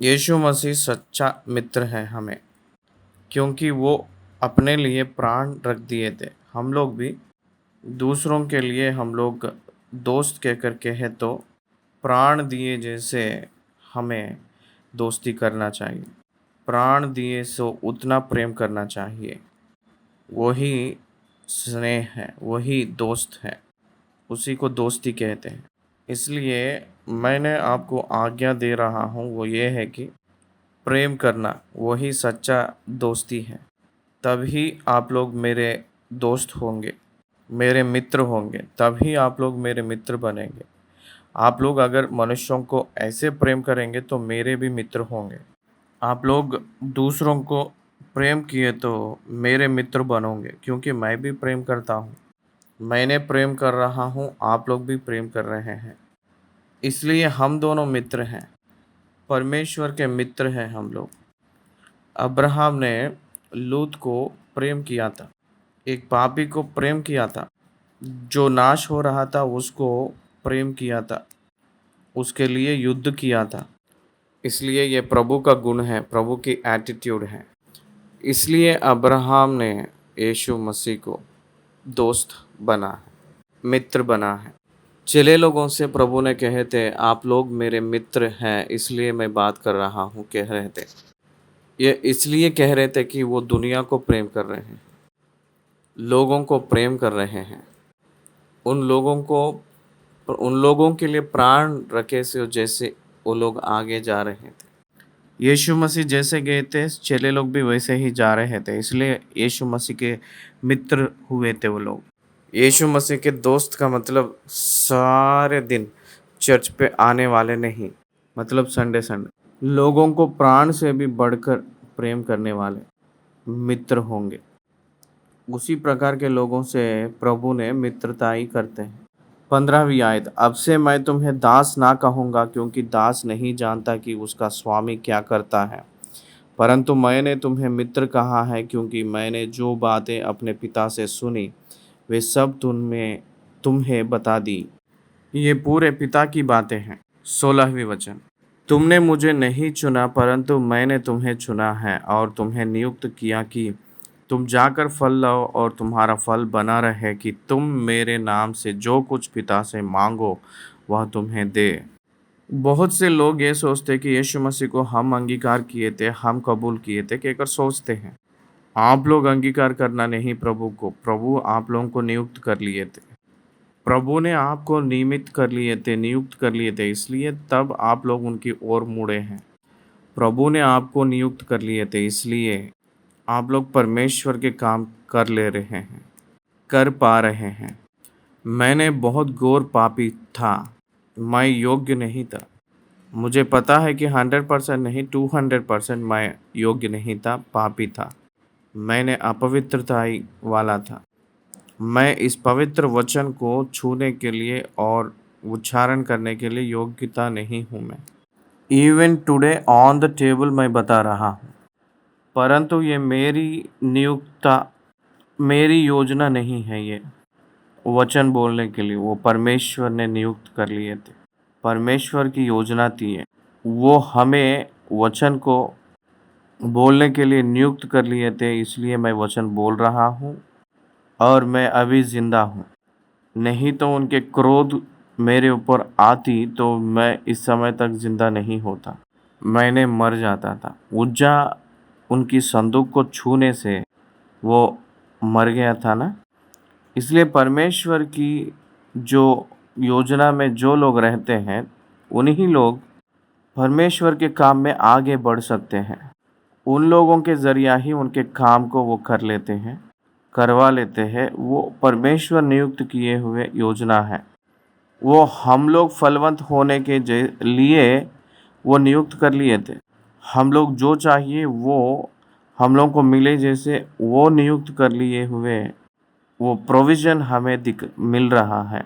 यीशु मसीह सच्चा मित्र है हमें, क्योंकि वो अपने लिए प्राण रख दिए थे। हम लोग भी दूसरों के लिए, हम लोग दोस्त कहकर कहे तो प्राण दिए जैसे हमें दोस्ती करना चाहिए। प्राण दिए सो उतना प्रेम करना चाहिए। वही स्नेह है, वही दोस्त है, उसी को दोस्ती कहते हैं। इसलिए मैंने आपको आज्ञा दे रहा हूँ, वो ये है कि प्रेम करना वही सच्चा दोस्ती है। तभी आप लोग मेरे दोस्त होंगे, मेरे मित्र होंगे, तभी आप लोग मेरे मित्र बनेंगे। आप लोग अगर मनुष्यों को ऐसे प्रेम करेंगे तो मेरे भी मित्र होंगे। आप लोग दूसरों को प्रेम किए तो मेरे मित्र बनोगे, क्योंकि मैं भी प्रेम करता हूँ। मैंने प्रेम कर रहा हूँ, आप लोग भी प्रेम कर रहे हैं, इसलिए हम दोनों मित्र हैं, परमेश्वर के मित्र हैं हम लोग। अब्राहम ने लूत को प्रेम किया था, एक पापी को प्रेम किया था, जो नाश हो रहा था उसको प्रेम किया था, उसके लिए युद्ध किया था। इसलिए ये प्रभु का गुण है, प्रभु की एटीट्यूड है। इसलिए अब्राहम ने यीशु मसीह को दोस्त बना है, मित्र बना है। चेले लोगों से प्रभु ने कहे थे, आप लोग मेरे मित्र हैं, इसलिए मैं बात कर रहा हूँ, कह रहे थे। ये इसलिए कह रहे थे कि वो दुनिया को प्रेम कर रहे हैं, लोगों को प्रेम कर रहे हैं, उन लोगों के लिए प्राण रखे से जैसे वो लोग आगे जा रहे थे। यीशु मसीह जैसे गए थे, चेले लोग भी वैसे ही जा रहे थे, इसलिए यीशु मसीह के मित्र हुए थे वो लोग। यीशु मसीह के दोस्त का मतलब सारे दिन चर्च पे आने वाले नहीं, मतलब संडे संडे लोगों को प्राण से भी बढ़कर प्रेम करने वाले मित्र होंगे। उसी प्रकार के लोगों से प्रभु ने मित्रता ही करते हैं। 15वीं आयत, अब से मैं तुम्हें दास ना कहूँगा, क्योंकि दास नहीं जानता कि उसका स्वामी क्या करता है, परंतु मैंने तुम्हें मित्र कहा है, क्योंकि मैंने जो बातें अपने पिता से सुनी वे सब तुम्हें बता दी। ये पूरे पिता की बातें हैं। 16वीं वचन, तुमने मुझे नहीं चुना, परंतु मैंने तुम्हें चुना है और तुम्हें नियुक्त किया कि तुम जाकर फल लाओ और तुम्हारा फल बना रहे, कि तुम मेरे नाम से जो कुछ पिता से मांगो वह तुम्हें दे। बहुत से लोग ये सोचते कि यीशु मसीह को हम अंगीकार किए थे, हम कबूल किए थे कहकर सोचते हैं। आप लोग अंगीकार करना नहीं प्रभु को, प्रभु आप लोगों को नियुक्त कर लिए थे, प्रभु ने आपको नियुक्त कर लिए थे, इसलिए तब आप लोग उनकी ओर मुड़े हैं। प्रभु ने आपको नियुक्त कर लिए थे, इसलिए आप लोग परमेश्वर के काम कर ले रहे हैं, कर पा रहे हैं। मैंने बहुत घोर पापी था, मैं योग्य नहीं था। मुझे पता है कि 100% नहीं, 200% मैं योग्य नहीं था, पापी था, मैंने अपवित्रता वाला था। मैं इस पवित्र वचन को छूने के लिए और उच्चारण करने के लिए योग्यता नहीं हूँ मैं। Even today on the table मैं बता रहा हूँ, परंतु ये मेरी योजना नहीं है ये वचन बोलने के लिए, वो परमेश्वर ने नियुक्त कर लिए थे। परमेश्वर की योजना थी ये। वो हमें वचन को बोलने के लिए नियुक्त कर लिए थे, इसलिए मैं वचन बोल रहा हूँ और मैं अभी ज़िंदा हूँ। नहीं तो उनके क्रोध मेरे ऊपर आती तो मैं इस समय तक ज़िंदा नहीं होता, मैंने मर जाता था। उज्जा उनकी संदूक को छूने से वो मर गया था ना। इसलिए परमेश्वर की जो योजना में जो लोग रहते हैं, उन्हीं लोग परमेश्वर के काम में आगे बढ़ सकते हैं। उन लोगों के ज़रिया ही उनके काम को वो कर लेते हैं, करवा लेते हैं। वो परमेश्वर नियुक्त किए हुए योजना है। वो हम लोग फलवंत होने के लिए वो नियुक्त कर लिए थे। हम लोग जो चाहिए वो हम लोग को मिले, जैसे वो नियुक्त कर लिए हुए वो प्रोविज़न हमें मिल रहा है।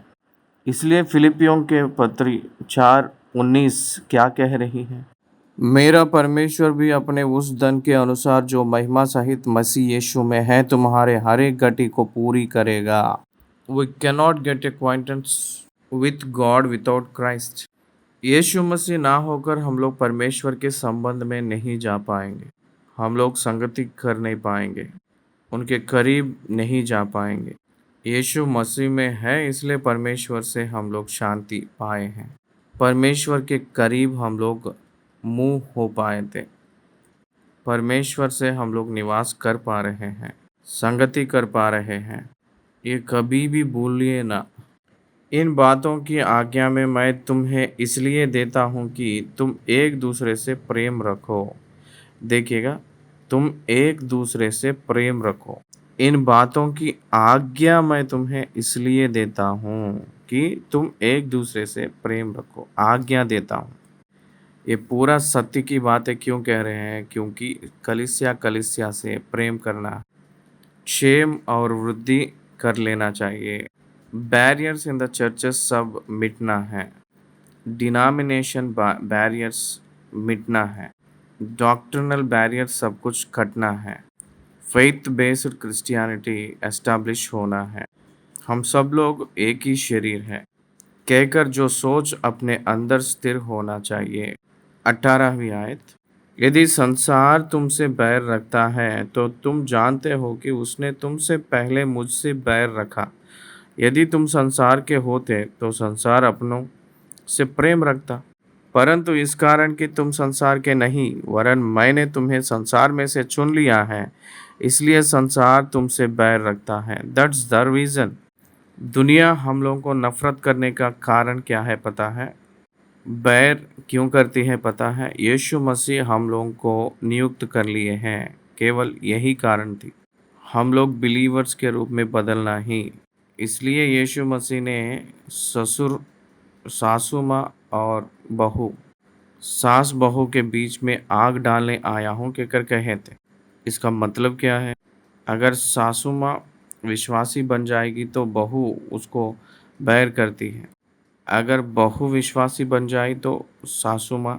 इसलिए फिलिपियों के पत्री 4:19 क्या कह रही है? मेरा परमेश्वर भी अपने उस धन के अनुसार जो महिमा सहित मसीह यीशु में है तुम्हारे हर एक गति को पूरी करेगा। We cannot get acquaintance with God without Christ. यीशु मसीह ना होकर हम लोग परमेश्वर के संबंध में नहीं जा पाएंगे। हम लोग संगति कर नहीं पाएंगे, उनके करीब नहीं जा पाएंगे। यीशु मसीह में है, इसलिए परमेश्वर से हम लोग शांति पाए हैं। परमेश्वर के करीब हम लोग मुँह हो पाए थे। परमेश्वर से हम लोग निवास कर पा रहे हैं, संगति कर पा रहे हैं। ये कभी भी भूलिए ना। इन बातों की आज्ञा में मैं तुम्हें इसलिए देता हूँ कि तुम एक दूसरे से प्रेम रखो। देखिएगा, तुम एक दूसरे से प्रेम रखो। इन बातों की आज्ञा मैं तुम्हें इसलिए देता हूँ कि तुम एक दूसरे से प्रेम रखो। आज्ञा देता हूँ। ये पूरा सत्य की बातें क्यों कह रहे हैं? क्योंकि कलीसिया से प्रेम करना, क्षेम और वृद्धि कर लेना चाहिए। बैरियर्स इन द चर्चेस सब मिटना है। डिनोमिनेशन बैरियर्स मिटना है। डॉक्ट्रिनल बैरियर्स सब कुछ कटना है। फेथ बेस्ड क्रिश्चियनिटी एस्टैब्लिश होना है। हम सब लोग एक ही शरीर है कहकर जो सोच अपने अंदर स्थिर होना चाहिए। 18वीं आयत, यदि संसार तुमसे बैर रखता है तो तुम जानते हो कि उसने तुमसे पहले मुझसे बैर रखा। यदि तुम संसार के होते तो संसार अपनों से प्रेम रखता, परंतु इस कारण कि तुम संसार के नहीं वरन मैंने तुम्हें संसार में से चुन लिया है, इसलिए संसार तुमसे बैर रखता है। That's the reason. दुनिया हम लोगों को नफरत करने का कारण क्या है पता है? बैर क्यों करती है पता है? यीशु मसीह हम लोगों को नियुक्त कर लिए हैं, केवल यही कारण थी। हम लोग बिलीवर्स के रूप में बदलना ही। इसलिए यीशु मसीह ने ससुर, सासू माँ और बहू, सास बहू के बीच में आग डालने आया हूँ कहकर कहे थे। इसका मतलब क्या है? अगर सासू माँ विश्वासी बन जाएगी तो बहू उसको बैर करती है। अगर बहू विश्वासी बन जाए तो सासू माँ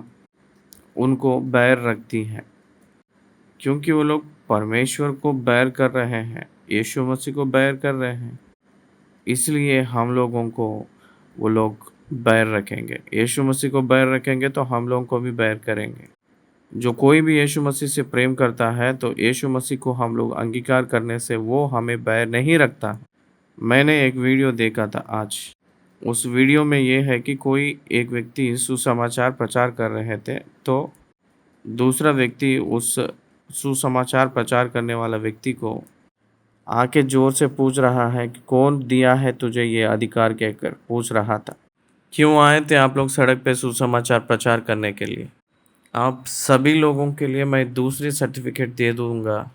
उनको बैर रखती है, क्योंकि वो लोग परमेश्वर को बैर कर रहे हैं, यीशु मसीह को बैर कर रहे हैं। इसलिए हम लोगों को वो लोग बैर रखेंगे। यीशु मसीह को बैर रखेंगे तो हम लोगों को भी बैर करेंगे। जो कोई भी यीशु मसीह से प्रेम करता है तो यीशु मसीह को हम लोग अंगीकार करने से वो हमें बैर नहीं रखता। मैंने एक वीडियो देखा था आज। उस वीडियो में ये है कि कोई एक व्यक्ति सुसमाचार प्रचार कर रहे थे, तो दूसरा व्यक्ति उस सुसमाचार प्रचार करने वाला व्यक्ति को आके ज़ोर से पूछ रहा है कि कौन दिया है तुझे ये अधिकार, कहकर पूछ रहा था। क्यों आए थे आप लोग सड़क पे सुसमाचार प्रचार करने के लिए? आप सभी लोगों के लिए मैं दूसरी सर्टिफिकेट दे दूँगा,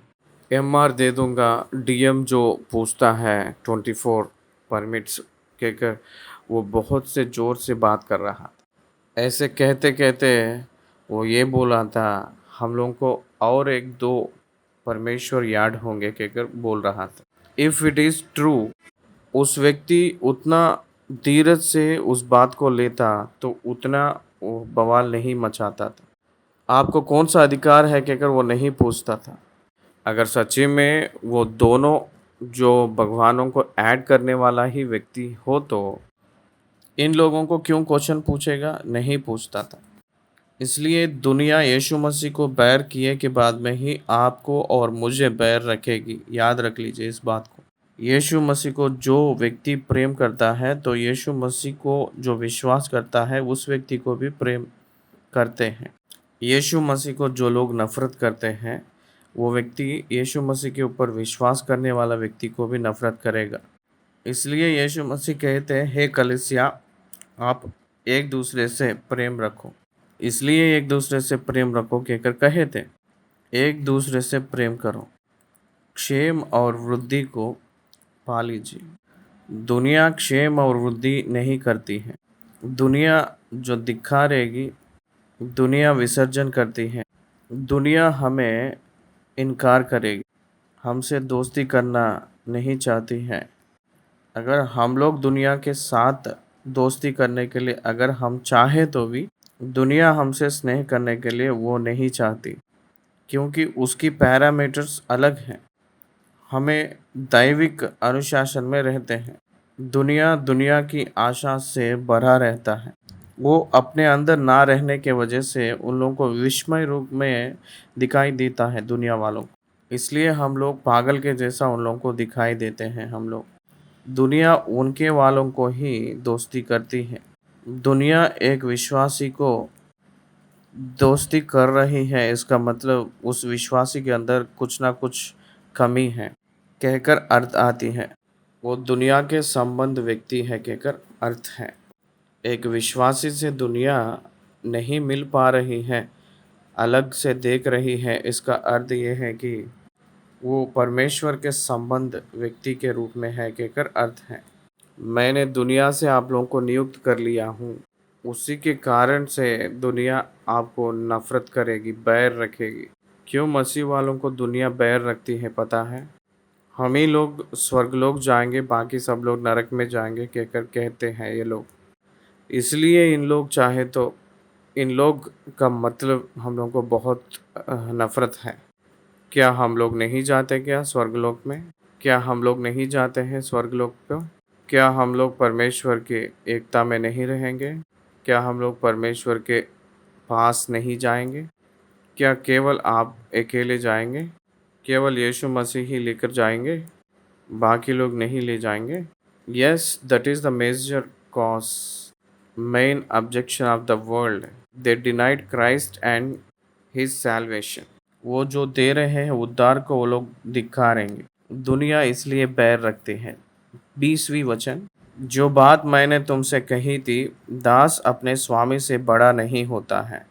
एमआर दे दूँगा। डीएम जो पूछता है 24 परमिट्स कहकर, वो बहुत से ज़ोर से बात कर रहा था। ऐसे कहते कहते वो ये बोला था, हम लोगों को और एक दो परमेश्वर याद होंगे कहकर बोल रहा था। इफ़ इट इज़ ट्रू, उस व्यक्ति उतना धीरज से उस बात को लेता तो उतना वो बवाल नहीं मचाता था। आपको कौन सा अधिकार है कहकर वो नहीं पूछता था। अगर सच्ची में वो दोनों जो भगवानों को ऐड करने वाला ही व्यक्ति हो तो इन लोगों को क्यों क्वेश्चन पूछेगा? नहीं पूछता था। इसलिए दुनिया यीशु मसीह को बैर किए के बाद में ही आपको और मुझे बैर रखेगी। याद रख लीजिए इस बात को। यीशु मसीह को जो व्यक्ति प्रेम करता है तो यीशु मसीह को जो विश्वास करता है उस व्यक्ति को भी प्रेम करते हैं। यीशु मसीह को जो लोग नफ़रत करते हैं वो व्यक्ति यीशु मसीह के ऊपर विश्वास करने वाला व्यक्ति को भी नफ़रत करेगा। इसलिए यीशु मसीह कहते हैं, हे कलीसिया, आप एक दूसरे से प्रेम रखो। इसलिए एक दूसरे से प्रेम रखो कहकर कहे थे। एक दूसरे से प्रेम करो, क्षेम और वृद्धि को पा लीजिए। दुनिया क्षेम और वृद्धि नहीं करती है। दुनिया जो दिखा रहेगी, दुनिया विसर्जन करती है। दुनिया हमें इनकार करेगी, हमसे दोस्ती करना नहीं चाहती है। अगर हम लोग दुनिया के साथ दोस्ती करने के लिए अगर हम चाहे तो भी दुनिया हमसे स्नेह करने के लिए वो नहीं चाहती, क्योंकि उसकी पैरामीटर्स अलग हैं। हमें दैविक अनुशासन में रहते हैं। दुनिया दुनिया की आशा से भरा रहता है। वो अपने अंदर ना रहने के वजह से उन लोगों को विस्मय रूप में दिखाई देता है दुनिया वालों को। इसलिए हम लोग पागल के जैसा उन लोगों को दिखाई देते हैं। हम लोग दुनिया उनके वालों को ही दोस्ती करती है। दुनिया एक विश्वासी को दोस्ती कर रही है, इसका मतलब उस विश्वासी के अंदर कुछ ना कुछ कमी है कहकर अर्थ आती है। वो दुनिया के संबंध व्यक्ति है कहकर अर्थ है। एक विश्वासी से दुनिया नहीं मिल पा रही है, अलग से देख रही है, इसका अर्थ ये है कि वो परमेश्वर के संबंध व्यक्ति के रूप में है कहकर अर्थ है। मैंने दुनिया से आप लोगों को नियुक्त कर लिया हूँ, उसी के कारण से दुनिया आपको नफ़रत करेगी, बैर रखेगी। क्यों मसीह वालों को दुनिया बैर रखती है पता है? हम ही लोग स्वर्गलोक जाएंगे, बाकी सब लोग नरक में जाएंगे कहकर कहते हैं ये लोग। इसलिए इन लोग चाहे तो इन लोग का मतलब हम लोग को बहुत नफ़रत है। क्या हम लोग नहीं जाते क्या स्वर्गलोक में? क्या हम लोग नहीं जाते हैं स्वर्गलोक पे? क्या हम लोग परमेश्वर की एकता में नहीं रहेंगे? क्या हम लोग परमेश्वर के पास नहीं जाएंगे? क्या केवल आप अकेले जाएंगे? केवल यीशु मसीह ही लेकर जाएंगे, बाकी लोग नहीं ले जाएंगे? Yes, that is the major cause, main objection of the world. They denied Christ and his salvation. वो जो दे रहे हैं उद्धार को वो लोग दिखा रहेंगे। दुनिया इसलिए बैर रखती है। 20वीं वचन, जो बात मैंने तुमसे कही थी, दास अपने स्वामी से बड़ा नहीं होता है,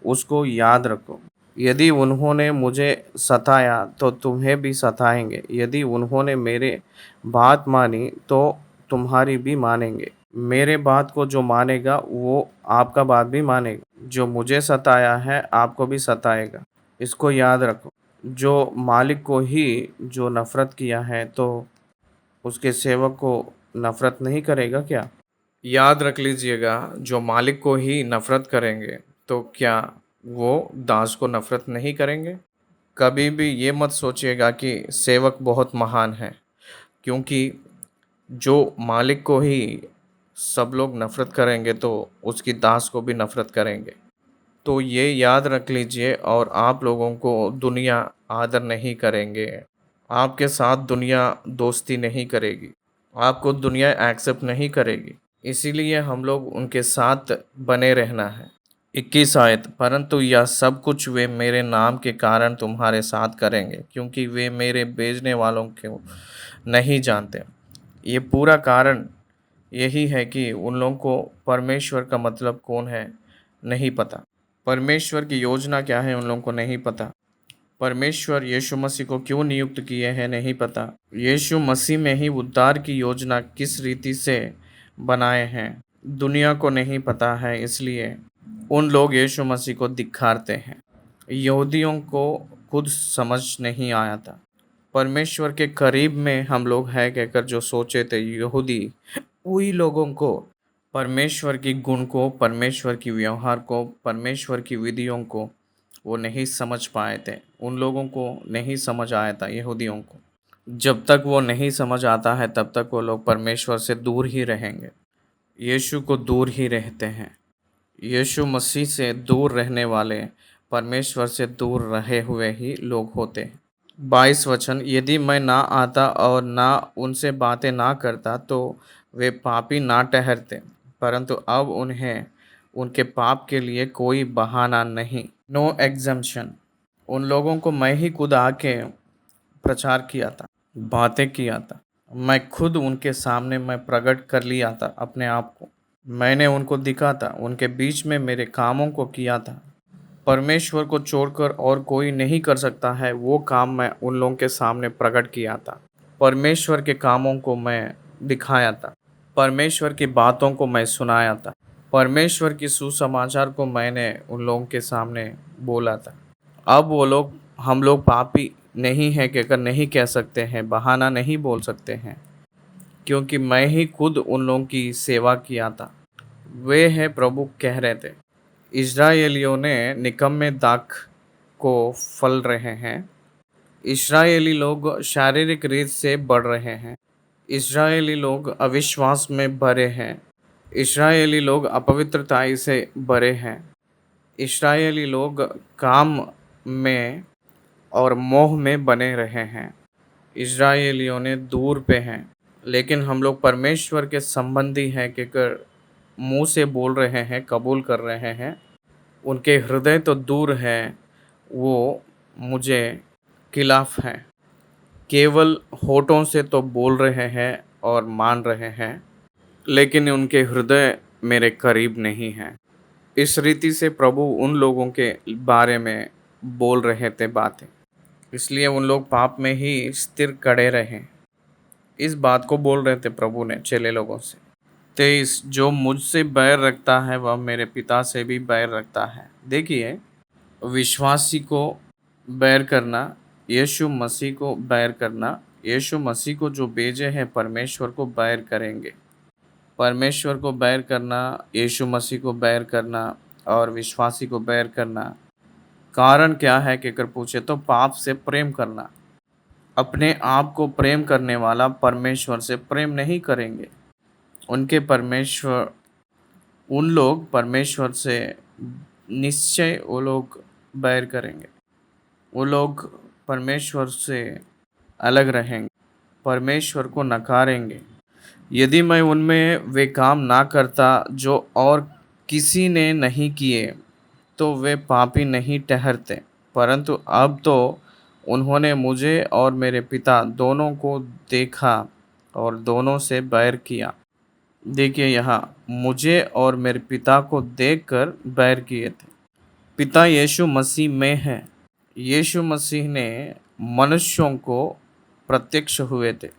उसको याद रखो। यदि उन्होंने मुझे सताया तो तुम्हें भी सताएंगे। यदि उन्होंने मेरे बात मानी तो तुम्हारी भी मानेंगे। मेरे बात को जो मानेगा वो आपका बात भी मानेगा। जो मुझे सताया है आपको भी सताएगा। इसको याद रखो। जो मालिक को ही जो नफ़रत किया है तो उसके सेवक को नफ़रत नहीं करेगा क्या? याद रख लीजिएगा, जो मालिक को ही नफ़रत करेंगे तो क्या वो दास को नफ़रत नहीं करेंगे? कभी भी ये मत सोचिएगा कि सेवक बहुत महान है, क्योंकि जो मालिक को ही सब लोग नफ़रत करेंगे तो उसकी दास को भी नफ़रत करेंगे। तो ये याद रख लीजिए, और आप लोगों को दुनिया आदर नहीं करेंगे। आपके साथ दुनिया दोस्ती नहीं करेगी। आपको दुनिया एक्सेप्ट नहीं करेगी। इसीलिए हम लोग उनके साथ बने रहना है। 21 आयत, परंतु यह सब कुछ वे मेरे नाम के कारण तुम्हारे साथ करेंगे, क्योंकि वे मेरे भेजने वालों को नहीं जानते। ये पूरा कारण यही है कि उन लोगों को परमेश्वर का मतलब कौन है नहीं पता। परमेश्वर की योजना क्या है उन लोगों को नहीं पता। परमेश्वर यीशु मसीह को क्यों नियुक्त किए हैं नहीं पता। यीशु मसीह में ही उद्धार की योजना किस रीति से बनाए हैं दुनिया को नहीं पता है, इसलिए उन लोग यीशु मसीह को धिक्कारते हैं। यहूदियों को खुद समझ नहीं आया था। परमेश्वर के करीब में हम लोग हैं कहकर जो सोचे थे यहूदी, वही लोगों को परमेश्वर की गुण को, परमेश्वर की व्यवहार को, परमेश्वर की विधियों को वो नहीं समझ पाए थे। उन लोगों को नहीं समझ आया था, यहूदियों को। जब तक वो नहीं समझ आता है तब तक वो लोग परमेश्वर से दूर ही रहेंगे, यीशु को दूर ही रहते हैं। यीशु मसीह से दूर रहने वाले परमेश्वर से दूर रहे हुए ही लोग होते हैं। 22 वचन, यदि मैं ना आता और ना उनसे बातें ना करता तो वे पापी ना ठहरते, परंतु अब उन्हें उनके पाप के लिए कोई बहाना नहीं, नो एग्जम्पशन। उन लोगों को मैं ही खुद आके प्रचार किया था, बातें किया था। मैं खुद उनके सामने मैं प्रकट कर लिया था अपने आप को। मैंने उनको दिखा था, उनके बीच में मेरे कामों को किया था। परमेश्वर को छोड़कर और कोई नहीं कर सकता है वो काम मैं उन लोगों के सामने प्रकट किया था। परमेश्वर के कामों को मैं दिखाया था, परमेश्वर की बातों को मैं सुनाया था, परमेश्वर की सुसमाचार को मैंने उन लोगों के सामने बोला था। अब वो लोग, हम लोग पापी नहीं हैं कहकर नहीं कह सकते हैं, बहाना नहीं बोल सकते हैं, क्योंकि मैं ही खुद उन लोगों की सेवा किया था। वे हैं प्रभु कह रहे थे, इस्राएलियों ने निकम्मे दाख को फल रहे हैं। इस्राएली लोग शारीरिक रीत से बढ़ रहे हैं। इस्राएली लोग अविश्वास में भरे हैं। इस्राएली लोग अपवित्रताई से भरे हैं। इस्राएली लोग काम में और मोह में बने रहे हैं। इस्राएलियों ने दूर पे हैं, लेकिन हम लोग परमेश्वर के संबंधी हैं कहकर मुंह से बोल रहे हैं, कबूल कर रहे हैं। उनके हृदय तो दूर हैं, वो मुझे खिलाफ हैं। केवल होठों से तो बोल रहे हैं और मान रहे हैं, लेकिन उनके हृदय मेरे करीब नहीं हैं। इस रीति से प्रभु उन लोगों के बारे में बोल रहे थे बातें, इसलिए उन लोग पाप में ही स्थिर खड़े रहे। इस बात को बोल रहे थे प्रभु ने चेले लोगों से। 23, जो मुझसे बैर रखता है वह मेरे पिता से भी बैर रखता है। देखिए, विश्वासी को बैर करना, यीशु मसीह को बैर करना, यीशु मसीह को जो भेजे हैं परमेश्वर को बैर करेंगे। परमेश्वर को बैर करना, यीशु मसीह को बैर करना और विश्वासी को बैर करना, कारण क्या है कहकर पूछे तो पाप से प्रेम करना। अपने आप को प्रेम करने वाला परमेश्वर से प्रेम नहीं करेंगे। उन लोग परमेश्वर से निश्चय वो लोग बैर करेंगे। वो लोग परमेश्वर से अलग रहेंगे, परमेश्वर को नकारेंगे। यदि मैं उनमें वे काम ना करता जो और किसी ने नहीं किए तो वे पापी नहीं ठहरते, परंतु अब तो उन्होंने मुझे और मेरे पिता दोनों को देखा और दोनों से बैर किया। देखिए यहाँ, मुझे और मेरे पिता को देखकर बैर किए थे। पिता यीशु मसीह में है। यीशु मसीह ने मनुष्यों को प्रत्यक्ष हुए थे।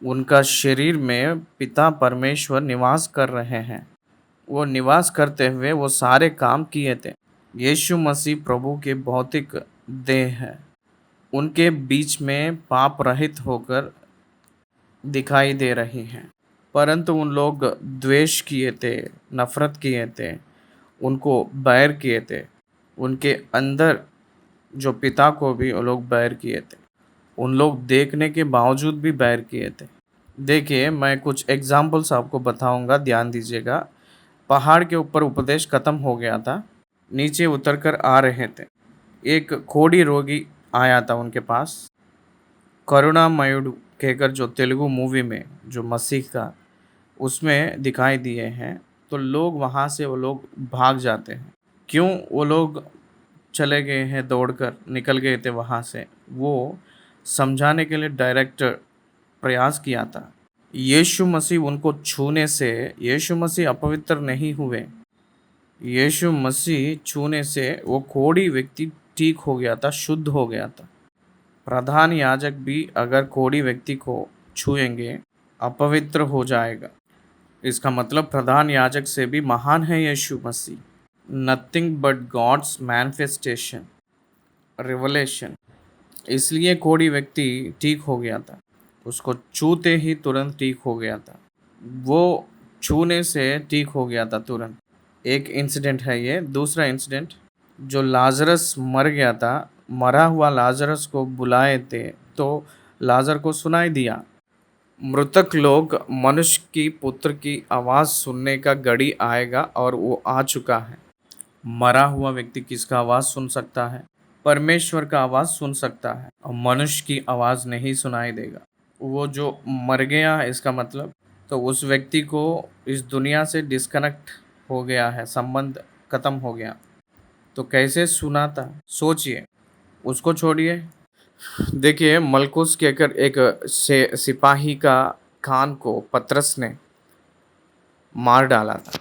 उनका शरीर में पिता परमेश्वर निवास कर रहे हैं। वो निवास करते हुए वो सारे काम किए थे। यीशु मसीह प्रभु के भौतिक देह है। उनके बीच में पाप रहित होकर दिखाई दे रही हैं, परंतु उन लोग द्वेष किए थे, नफरत किए थे, उनको बैर किए थे। उनके अंदर जो पिता को भी वो लोग बैर किए थे। उन लोग देखने के बावजूद भी बैर किए थे। देखिए, मैं कुछ एग्जाम्पल्स आपको बताऊंगा, ध्यान दीजिएगा। पहाड़ के ऊपर उपदेश खत्म हो गया था, नीचे उतरकर आ रहे थे। एक कोढ़ी रोगी आया था उनके पास। करुणामयुडु कहकर जो तेलुगु मूवी में जो मसीह का उसमें दिखाई दिए हैं, तो लोग वहाँ से वो लोग भाग जाते हैं। क्यों वो लोग चले गए हैं, दौड़कर निकल गए थे वहाँ से? वो समझाने के लिए डायरेक्टर प्रयास किया था। यीशु मसीह उनको छूने से, यीशु मसीह अपवित्र नहीं हुए। यीशु मसीह छूने से वो कोढ़ी व्यक्ति ठीक हो गया था, शुद्ध हो गया था। प्रधान याजक भी अगर कोढ़ी व्यक्ति को छुएंगे अपवित्र हो जाएगा। इसका मतलब प्रधान याजक से भी महान है Yeshu Masih. Nothing but God's manifestation, revelation. इसलिए कोढ़ी व्यक्ति ठीक हो गया था, उसको छूते ही तुरंत ठीक हो गया था। वो छूने से ठीक हो गया था तुरंत। एक इंसिडेंट है ये। दूसरा इंसिडेंट, जो लाजरस मर गया था, मरा हुआ लाजरस को बुलाए थे, तो लाजर को सुनाई दिया। मृतक लोग मनुष्य की पुत्र की आवाज़ सुनने का घड़ी आएगा और वो आ चुका है। मरा हुआ व्यक्ति किसका आवाज़ सुन सकता है? परमेश्वर का आवाज़ सुन सकता है और मनुष्य की आवाज़ नहीं सुनाई देगा। वो जो मर गया है इसका मतलब, तो उस व्यक्ति को इस दुनिया से डिस्कनेक्ट हो गया है, संबंध खत्म हो गया। तो कैसे सुनाता? सोचिए, उसको छोड़िए। देखिए, मलकुस कहकर एक से सिपाही का कान को पतरस ने मार डाला था,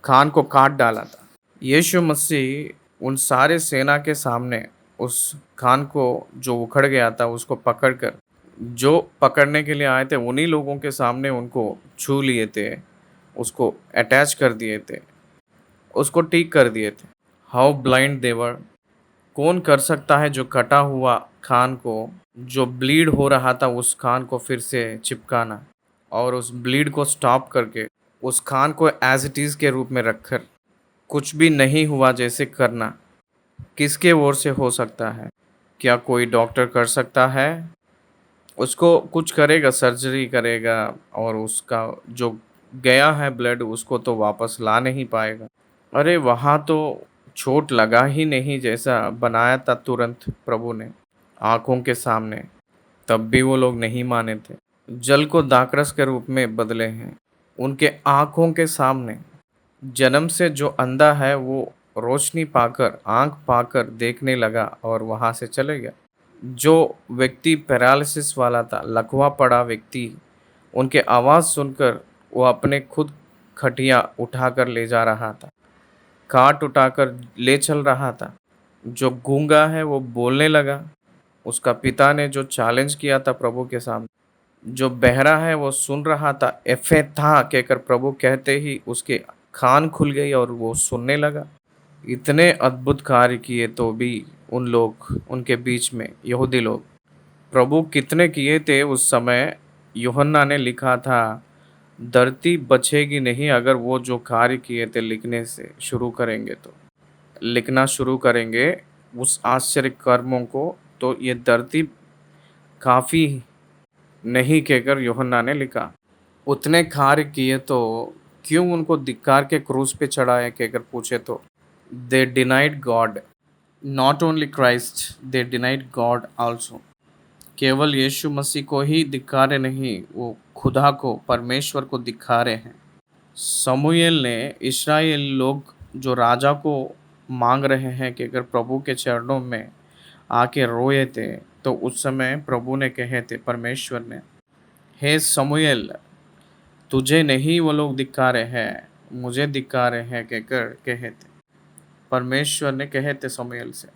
कान को काट डाला था। यीशु मसीह उन सारे सेना के सामने उस कान को जो उखड़ गया था उसको पकड़कर, जो पकड़ने के लिए आए थे उन्हीं लोगों के सामने उनको छू लिए थे, उसको अटैच कर दिए थे, उसको ठीक कर दिए थे। हाउ ब्लाइंड देवर! कौन कर सकता है जो कटा हुआ कान को, जो ब्लीड हो रहा था उस कान को फिर से चिपकाना और उस ब्लीड को स्टॉप करके उस कान को एज इट इज़ के रूप में रखकर कुछ भी नहीं हुआ जैसे करना, किसके ओर से हो सकता है? क्या कोई डॉक्टर कर सकता है? उसको कुछ करेगा, सर्जरी करेगा और उसका जो गया है ब्लड उसको तो वापस ला नहीं पाएगा। अरे वहाँ तो चोट लगा ही नहीं जैसा बनाया था तुरंत प्रभु ने आँखों के सामने, तब भी वो लोग नहीं माने थे। जल को दाखरस के रूप में बदले हैं, उनके आँखों के सामने। जन्म से जो अंधा है वो रोशनी पाकर, आँख पाकर देखने लगा और वहाँ से चले गया। जो व्यक्ति पैरालिसिस वाला था, लकवा पड़ा व्यक्ति, उनके आवाज़ सुनकर वो अपने खुद खटिया उठाकर ले जा रहा था, काट उठाकर ले चल रहा था। जो गूंगा है वो बोलने लगा, उसका पिता ने जो चैलेंज किया था प्रभु के सामने। जो बहरा है वो सुन रहा था, एफेता कहकर प्रभु कहते ही उसके कान खुल गई और वो सुनने लगा। इतने अद्भुत कार्य किए तो भी उन लोग, उनके बीच में यहूदी लोग, प्रभु कितने किए थे उस समय। यूहन्ना ने लिखा था, धरती बचेगी नहीं अगर वो जो कार्य किए थे लिखने से शुरू करेंगे, तो लिखना शुरू करेंगे उस आश्चर्य कर्मों को, तो ये धरती काफ़ी नहीं कहकर यूहन्ना ने लिखा। उतने कार्य किए तो क्यों उनको धिक्कार के क्रूस पे चढ़ाए कहकर पूछे तो, दे denied God, not only Christ, they denied God also. केवल यीशु मसीह को ही धिक्कारे नहीं, वो खुदा को, परमेश्वर को धिक्कारे हैं। समूएल ने इस्राएल लोग जो राजा को मांग रहे हैं कि अगर प्रभु के चरणों में आके रोए थे, तो उस समय प्रभु ने कहे थे, परमेश्वर ने, हे समूएल, तुझे नहीं वो लोग धिक्कारे हैं, मुझे धिक्कारे हैं कहकर कहे थे। परमेश्वर ने कहे थे समूएल से।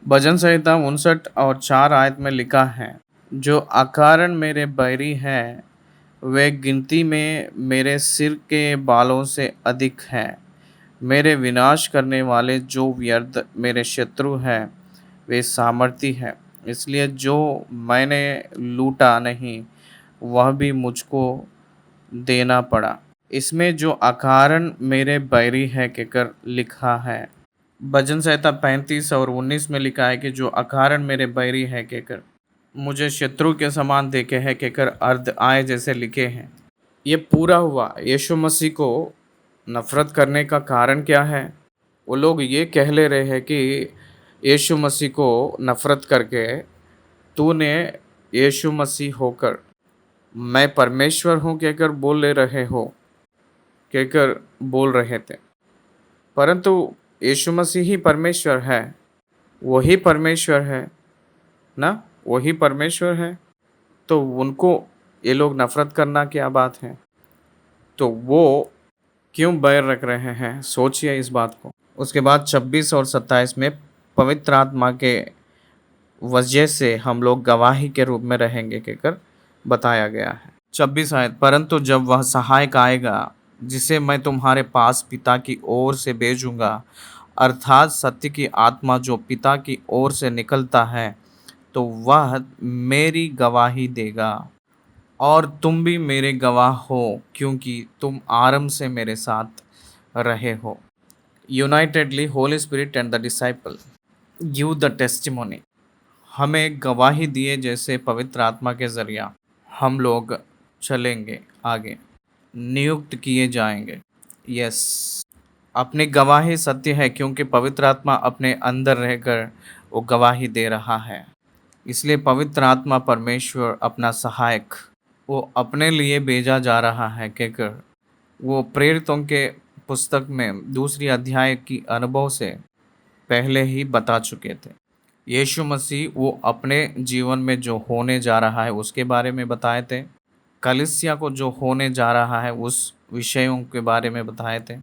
भजन संहिता 59 और 4 आयत में लिखा है, जो अकारण मेरे बैरी हैं वे गिनती में मेरे सिर के बालों से अधिक हैं। मेरे विनाश करने वाले जो व्यर्थ मेरे शत्रु हैं वे सामर्थी हैं, इसलिए जो मैंने लूटा नहीं वह भी मुझको देना पड़ा। इसमें जो अकारण मेरे बैरी है कहकर लिखा है। भजन संहिता 35 और 19 में लिखा है कि जो अकारण मेरे बैरी है कहकर मुझे शत्रु के समान देखे है कहकर अर्ध आय जैसे लिखे हैं। ये पूरा हुआ। यीशु मसीह को नफरत करने का कारण क्या है? वो लोग ये कह ले रहे हैं कि यीशु मसीह को नफरत करके तूने यीशु मसीह होकर मैं परमेश्वर हूँ कहकर बोल ले रहे हो, कहकर बोल रहे थे। परंतु यीशु मसीह ही परमेश्वर है, वही परमेश्वर है ना, वही परमेश्वर है। तो उनको ये लोग नफरत करना क्या बात है? तो वो क्यों बैर रख रहे हैं? सोचिए इस बात को। उसके बाद 26 और 27 में पवित्र आत्मा के वजह से हम लोग गवाही के रूप में रहेंगे कहकर बताया गया है। 26 आयत, परंतु जब वह सहायक आएगा जिसे मैं तुम्हारे पास पिता की ओर से भेजूंगा, अर्थात सत्य की आत्मा जो पिता की ओर से निकलता है, तो वह मेरी गवाही देगा और तुम भी मेरे गवाह हो क्योंकि तुम आरंभ से मेरे साथ रहे हो। Unitedly Holi spirit and the disciple give the testimony. हमें गवाही दिए जैसे पवित्र आत्मा के जरिया हम लोग चलेंगे आगे, नियुक्त किए जाएंगे। यस, अपनी गवाही सत्य है क्योंकि पवित्र आत्मा अपने अंदर रहकर वो गवाही दे रहा है। इसलिए पवित्र आत्मा परमेश्वर अपना सहायक वो अपने लिए भेजा जा रहा है कहकर वो प्रेरितों के पुस्तक में दूसरी अध्याय की अनुभव से पहले ही बता चुके थे। यीशु मसीह वो अपने जीवन में जो होने जा रहा है उसके बारे में बताए थे। कलीसिया को जो होने जा रहा है उस विषयों के बारे में बताए थे।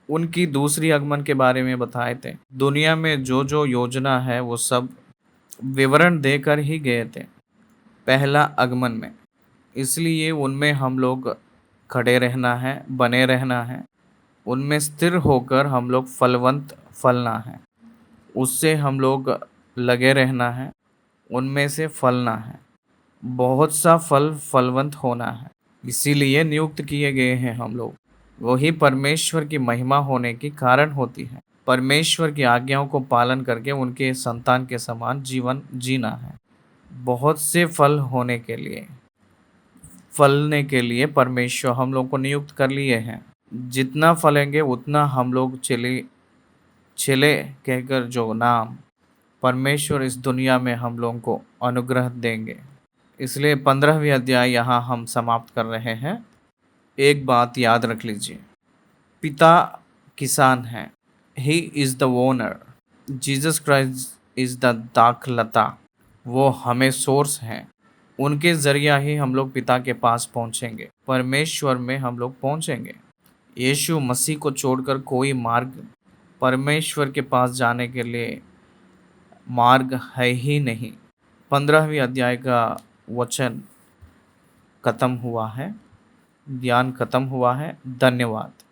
उनकी दूसरी आगमन के बारे में बताए थे। दुनिया में जो जो योजना है वो सब विवरण देकर ही गए थे पहला आगमन में। इसलिए उनमें हम लोग खड़े रहना है, बने रहना है, उनमें स्थिर होकर हम लोग फलवंत फलना है, उससे हम लोग लगे रहना है, उनमें से फलना है, बहुत सा फलवंत होना है। इसीलिए नियुक्त किए गए हैं हम लोग। वही परमेश्वर की महिमा होने की कारण होती है। परमेश्वर की आज्ञाओं को पालन करके उनके संतान के समान जीवन जीना है। बहुत से फल होने के लिए, फलने के लिए परमेश्वर हम लोग को नियुक्त कर लिए हैं। जितना फलेंगे उतना हम लोग चले चले कहकर जो नाम परमेश्वर इस दुनिया में हम लोगों को अनुग्रह देंगे। इसलिए 15वीं अध्याय यहाँ हम समाप्त कर रहे हैं। एक बात याद रख लीजिए, पिता किसान है, he is the owner. Jesus Christ is the दाखलता, वो हमें सोर्स हैं। उनके ज़रिया ही हम लोग पिता के पास पहुँचेंगे, परमेश्वर में हम लोग पहुँचेंगे। यीशु मसीह को छोड़कर कोई मार्ग परमेश्वर के पास जाने के लिए मार्ग है ही नहीं। 15वीं अध्याय का वचन खत्म हुआ है, ज्ञान खत्म हुआ है। धन्यवाद।